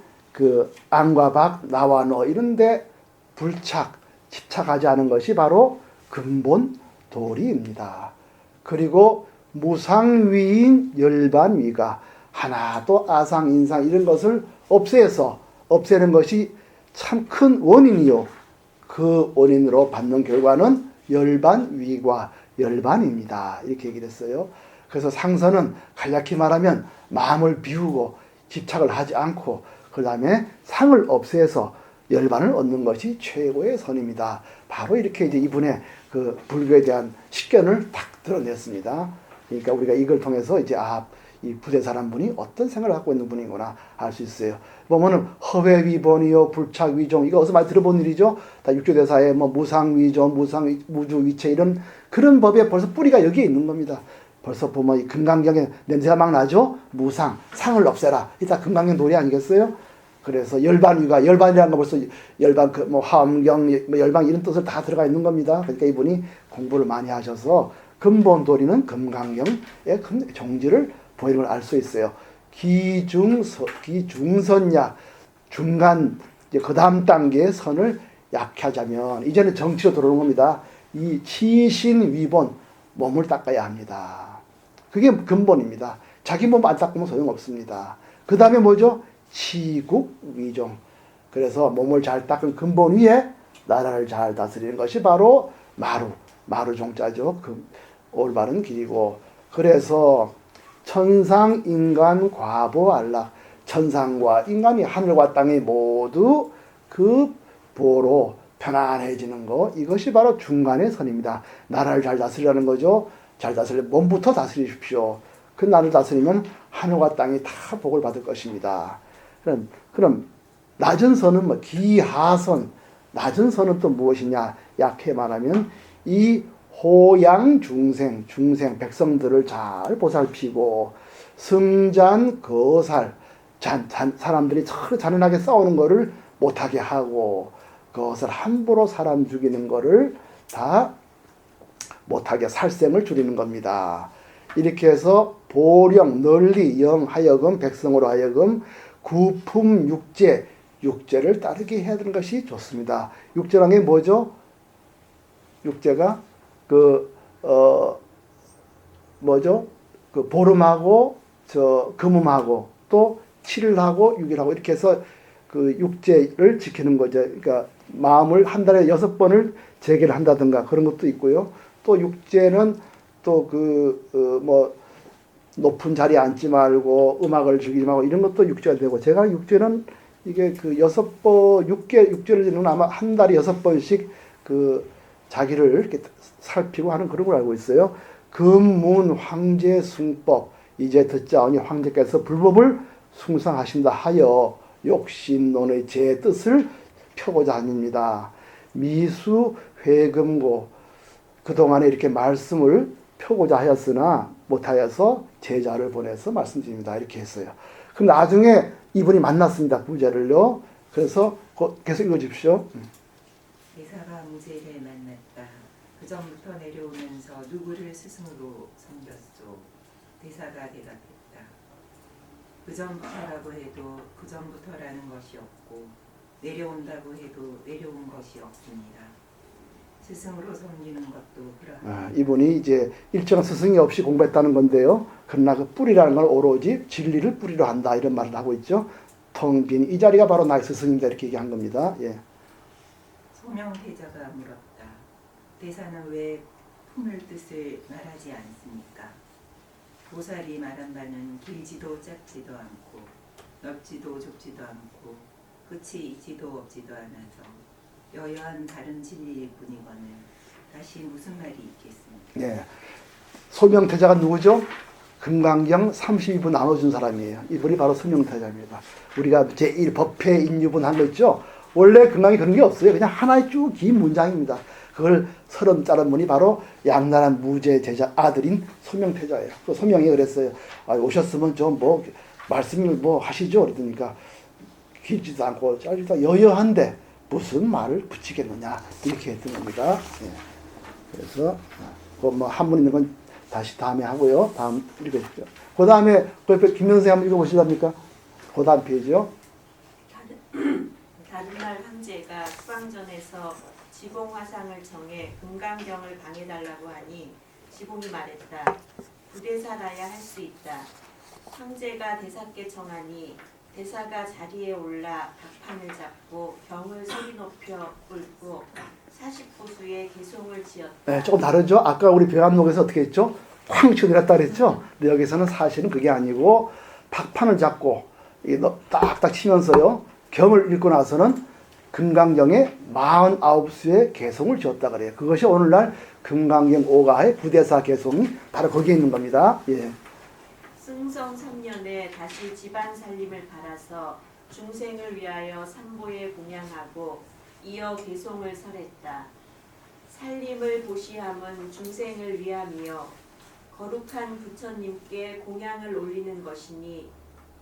안과 밖, 나와 너 이런데 불착, 집착하지 않은 것이 바로 근본 도리입니다. 그리고 무상위인 열반위가 하나도 아상, 인상 이런 것을 없애는 것이 참 큰 원인이요. 그 원인으로 받는 결과는 열반위과 열반입니다. 이렇게 얘기를 했어요. 그래서 상선은 간략히 말하면 마음을 비우고 집착을 하지 않고 그 다음에 상을 없애서 열반을 얻는 것이 최고의 선입니다. 바로 이렇게 이제 이분의 그 불교에 대한 식견을 딱 드러냈습니다. 그러니까 우리가 이걸 통해서 이제 이 부대 사람 분이 어떤 생각을 갖고 있는 분이구나 알 수 있어요. 보면은 허회위본이요, 불착위종, 이거 어디서 많이 들어본 일이죠. 다 육조대사에 뭐 무상위종, 무주위체 이런 그런 법에 벌써 뿌리가 여기에 있는 겁니다. 벌써 보면 이 금강경에 냄새가 막 나죠. 무상, 상을 없애라. 이다 금강경 도리 아니겠어요? 그래서 열반이라는 거 벌써 열반 뭐 화엄경, 뭐 열방 이런 뜻을 다 들어가 있는 겁니다. 그러니까 이분이 공부를 많이 하셔서 근본 도리는 금강경의 정지를 보이는 걸 알 수 있어요. 기중선약, 중간 그 다음 단계의 선을 약하자면 이제는 정치로 들어오는 겁니다. 이 치신위본, 몸을 닦아야 합니다. 그게 근본입니다. 자기 몸 안 닦으면 소용없습니다. 그 다음에 뭐죠? 치국위종. 그래서 몸을 잘 닦은 근본 위에 나라를 잘 다스리는 것이 바로 마루 종자죠. 그 올바른 길이고. 그래서 천상 인간 과보 안락, 천상과 인간이 하늘과 땅이 모두 그 보로 편안해지는 거, 이것이 바로 중간의 선입니다. 나라를 잘 다스리라는 거죠. 잘 몸부터 다스리십시오. 그 나라를 다스리면 하늘과 땅이 다 복을 받을 것입니다. 그럼 낮은 선은 뭐 기하선, 낮은 선은 또 무엇이냐? 약해 말하면 이 호양 중생 백성들을 잘 보살피고 승잔 거살 사람들이 서로 잔인하게 싸우는 거를 못하게 하고 그것을 함부로 사람 죽이는 거를 다 못하게 살생을 줄이는 겁니다. 이렇게 해서 보령 널리 영하여금 백성으로 하여금 구품 육제를 따르게 해야 되는 것이 좋습니다. 육제라는 게 뭐죠? 육제가 뭐죠? 그 보름하고 금음하고 또 7일 하고 6일 하고 이렇게 해서 그 육제를 지키는 거죠. 그러니까 마음을 한 달에 6번을 재개를 한다든가 그런 것도 있고요. 또 육제는 또 뭐 높은 자리에 앉지 말고 음악을 즐기지 말고 이런 것도 육제가 되고, 제가 육제는 이게 그 6번 육제를 지는 아마 한 달에 6번씩 그 자기를 이렇게 살피고 하는 그런 걸 알고 있어요. 금문 황제 숭법, 이제 듣자오니 황제께서 불법을 숭상하신다 하여 욕신론의 제 뜻을 펴고자 합니다. 미수 회금고, 그동안에 이렇게 말씀을 펴고자 하였으나 못하여서 제자를 보내서 말씀드립니다. 이렇게 했어요. 그럼 나중에 이분이 만났습니다. 부제를요. 그래서 계속 읽어주십시오. 대사가 무제를 만났다. 그 전부터 내려오면서 누구를 스승으로 섬겼소. 대사가 대답했다. 그 전부터라고 해도 그 전부터라는 것이 없고 내려온다고 해도 내려온 것이 없습니다. 스승으로 섬기는 것도 그러하다. 이분이 이제 일정한 스승이 없이 공부했다는 건데요. 그러나 그 뿌리라는 건 오로지 진리를 뿌리로 한다, 이런 말을 하고 있죠. 텅 빈 이 자리가 바로 나의 스승입니다, 이렇게 얘기한 겁니다. 예. 소명태자가 물었다. 대사는 왜 품을 뜻을 말하지 않습니까? 보살이 말한 바는 길지도 짧지도 않고 넓지도 좁지도 않고 끝이 있지도 없지도 않아서 여여한 다른 진리일 뿐이거늘 다시 무슨 말이 있겠습니까? 예. 소명태자가 누구죠? 금강경 32부 나눠준 사람이에요. 이분이 바로 소명태자입니다. 우리가 제1법회 인유분 한 거 있죠? 원래 금강에 그런 게 없어요. 그냥 하나의 쭉 긴 문장입니다. 그걸 30 자른 분이 바로 양나란 무제 제자 아들인 소명태자예요. 그 소명이 그랬어요. 오셨으면 좀 뭐 말씀을 뭐 하시죠. 그러니까 길지도 않고 짧지도 않고 여여한데 무슨 말을 붙이겠느냐, 이렇게 했던 겁니다. 예. 그래서 뭐 한문 있는 건 다시 다음에 하고요. 다음 읽어주십시오. 그 다음에 그 옆에 김현생 한번 읽어보시랍니까? 그 다음 페이지요. 다른 날 황제가 수방전에서 지공화상을 정해 금강경을 방해달라고 하니 지공이 말했다. 부대사라야 할 수 있다. 황제가 대사께 청하니 대사가 자리에 올라 박판을 잡고 경을 소리 높여 읊고 40부수의 개송을 지었다. 네, 조금 다르죠? 아까 우리 배암록에서 어떻게 했죠? 쾅 치고 내렸다 그랬죠? 근데 여기서는 사실은 그게 아니고 박판을 잡고 딱딱 치면서요, 경을 읽고 나서는 금강경에 49수의 개송을 지었다 그래요. 그것이 오늘날 금강경 5가의 부대사 개송이 바로 거기에 있는 겁니다. 예. 승성 3년에 다시 집안 살림을 팔아서 중생을 위하여 삼보에 공양하고 이어 개송을 설했다. 살림을 보시함은 중생을 위함이요 거룩한 부처님께 공양을 올리는 것이니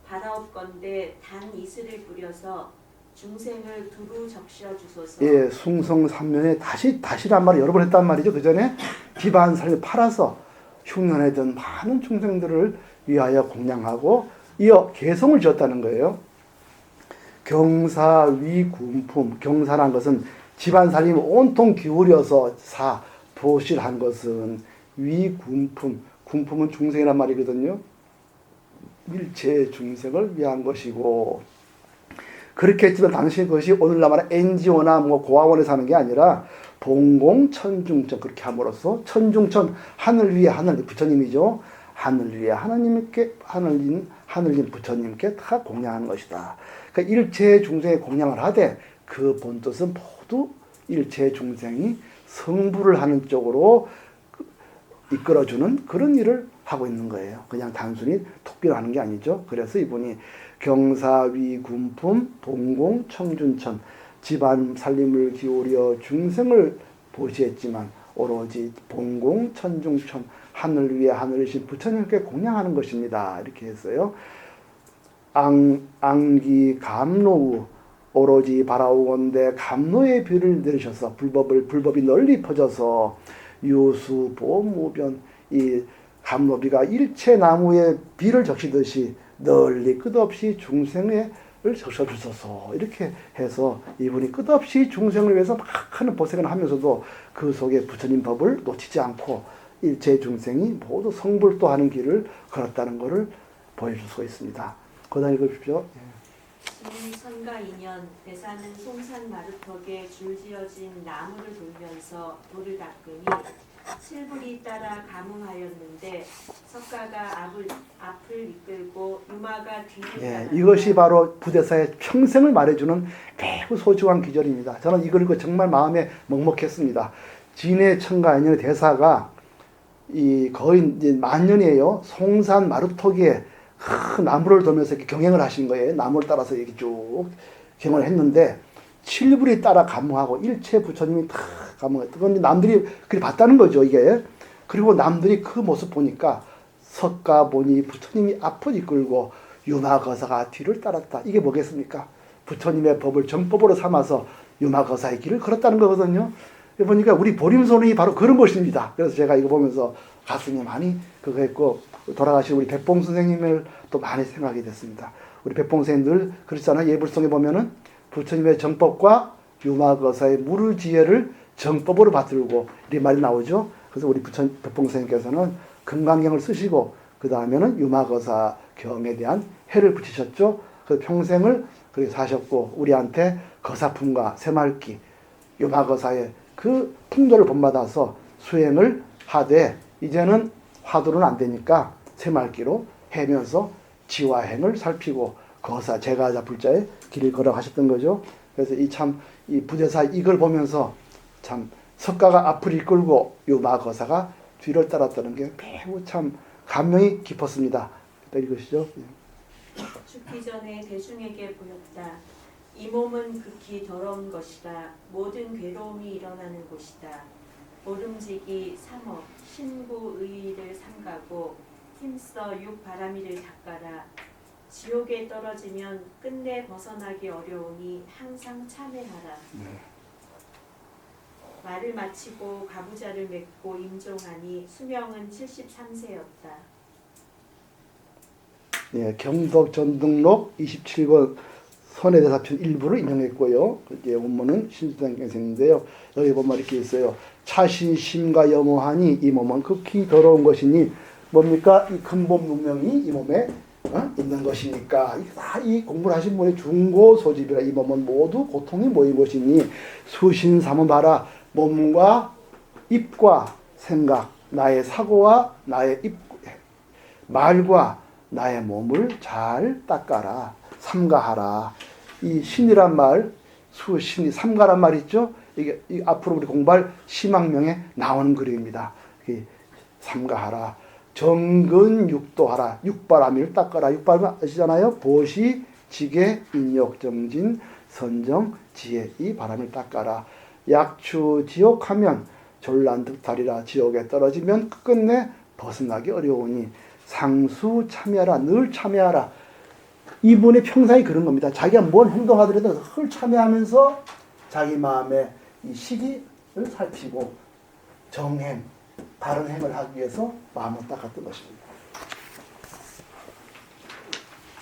바라옵건대 단 이슬을 뿌려서 중생을 두루 적셔 주소서. 예, 숭성 3년에 다시란 말을 여러 번 했단 말이죠. 그 전에 집안 살림을 팔아서 흉년에든 많은 중생들을 위하여 공양하고 이어 개송을 지었다는 거예요. 경사위군품, 경사란 것은 집안 살림을 온통 기울여서 보실한 것은 위군품, 군품은 중생이란 말이거든요. 일체 중생을 위한 것이고, 그렇게 했지만 당시 그것이 오늘날 말하는 NGO나 뭐 고아원에서 하는 게 아니라 봉공천중천, 그렇게 함으로써 천중천, 하늘 위에 하늘, 부처님이죠. 하늘 위에 하나님께 하늘인 부처님께 다 공양하는 것이다. 그러니까 일체 중생에 공양을 하되 그 본뜻은 모두 일체 중생이 성불을 하는 쪽으로 이끌어주는 그런 일을 하고 있는 거예요. 그냥 단순히 토끼를 하는 게 아니죠. 그래서 이분이 경사위군품 봉공 청준천, 집안 살림을 기울여 중생을 보시했지만 오로지 봉공 천중천, 하늘 위에 하늘이신 부처님께 공양하는 것입니다. 이렇게 했어요. 안기 감노우, 오로지 바라오건대 감노의 비를 내리셔서 불법이 널리 퍼져서 유수 보무변, 이 감노비가 일체 나무에 비를 적시듯이 널리 끝없이 중생을 적셔주소서. 이렇게 해서 이분이 끝없이 중생을 위해서 막 하는 보색을 하면서도 그 속에 부처님 법을 놓치지 않고 일체 중생이 모두 성불도 하는 길을 걸었다는 것을 보여줄 수가 있습니다. 거다 읽어주십시오. 신선가 2년 대사는 송산 마루턱에 줄지어진 나무를 돌면서 돌을 닦으니 칠불이 따라 가무하였는데 석가가 앞을 이끌고 유마가 뒤를 따라 이것이 바로 부대사의 평생을 말해주는 매우 소중한 기절입니다. 저는 이걸 읽고 정말 마음에 먹먹했습니다. 진해 청가 인연의 대사가 거의 이제 만년이에요. 송산 마루턱에 큰 나무를 돌면서 이렇게 경행을 하신 거예요. 나무를 따라서 이렇게 쭉 경행을 했는데 칠불이 따라 가무하고 일체 부처님이 다 가무했다. 그건 남들이 그렇게 봤다는 거죠, 이게. 그리고 남들이 그 모습 보니까 석가 보니 부처님이 앞을 이끌고 유마거사가 뒤를 따랐다. 이게 뭐겠습니까? 부처님의 법을 정법으로 삼아서 유마거사의 길을 걸었다는 거거든요. 보니까 우리 보림손이 바로 그런 것입니다. 그래서 제가 이거 보면서 가슴이 많이 그거 했고, 돌아가신 우리 백봉 선생님을 또 많이 생각이 됐습니다. 우리 백봉 선생님 늘 그렇잖아요. 예불성에 보면은 부처님의 정법과 유마거사의 무르지혜를 정법으로 받들고 이 말이 나오죠. 그래서 우리 백봉 선생님께서는 금강경을 쓰시고 그 다음에는 유마거사 경에 대한 해를 붙이셨죠. 그래서 평생을 그렇게 사셨고 우리한테 거사품과 새말기 유마거사의 그 풍도를 본받아서 수행을 하되 이제는 화두는 안 되니까 새말기로 해면서 지화행을 살피고 거사 제가 불자의 길을 걸어가셨던 거죠. 그래서 이 부대사 이걸 보면서 참 석가가 앞을 이끌고 유마거사가 뒤를 따랐다는 게 매우 참 감명이 깊었습니다. 읽으시죠. 죽기 전에 대중에게 보였다. 이 몸은 극히 더러운 것이다. 모든 괴로움이 일어나는 곳이다. 모름지기 3억 신구의를 삼가고 힘써 육바라미를 닦아라. 지옥에 떨어지면 끝내 벗어나기 어려우니 항상 참회하라. 말을 마치고 가부좌를 맺고 임종하니 수명은 73세였다. 예, 경덕 전등록 27권 선해대사편 일부를 인용했고요. 이제 원문은 신수당 선생인데요. 여기 보면 이렇게 있어요. 차신심과 염호하니 이 몸은 극히 더러운 것이니 뭡니까? 이 근본 문명이 이 몸에 있는 것이니까 이 공부를 하신 분의 중고 소집이라 이 몸은 모두 고통이 모인 것이니 수신삼은 봐라. 몸과 입과 생각, 나의 사고와 나의 말과 나의 몸을 잘 닦아라. 삼가하라. 이 신이란 말, 수신이 삼가란 말 있죠? 이게 앞으로 우리 공부할 심학명에 나오는 글입니다. 삼가하라. 정근육도하라. 육바라밀 닦아라. 육바라밀 아시잖아요? 보시, 지계, 인욕, 정진, 선정, 지혜. 이 바람을 닦아라. 약추 지옥하면 졸란득달이라. 지옥에 떨어지면 끝내 벗어나기 어려우니 상수 참여하라. 늘 참여하라. 이분의 평상이 그런 겁니다. 자기가 뭘 행동하더라도 늘 참여하면서 자기 마음의 이 시기를 살피고 정행, 바른 행을 하기 위해서 마음을 닦았던 것입니다.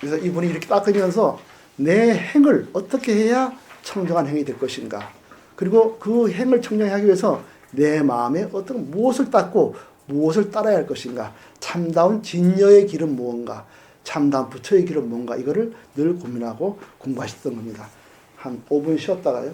그래서 이분이 이렇게 닦으면서 내 행을 어떻게 해야 청정한 행이 될 것인가, 그리고 그 행을 청정하기 위해서 내 마음에 어떤 무엇을 닦고 무엇을 따라야 할 것인가, 참다운 진여의 길은 무언가, 참다운 부처의 길은 뭔가, 이거를 늘 고민하고 공부하셨던 겁니다. 한 5분 쉬었다가요.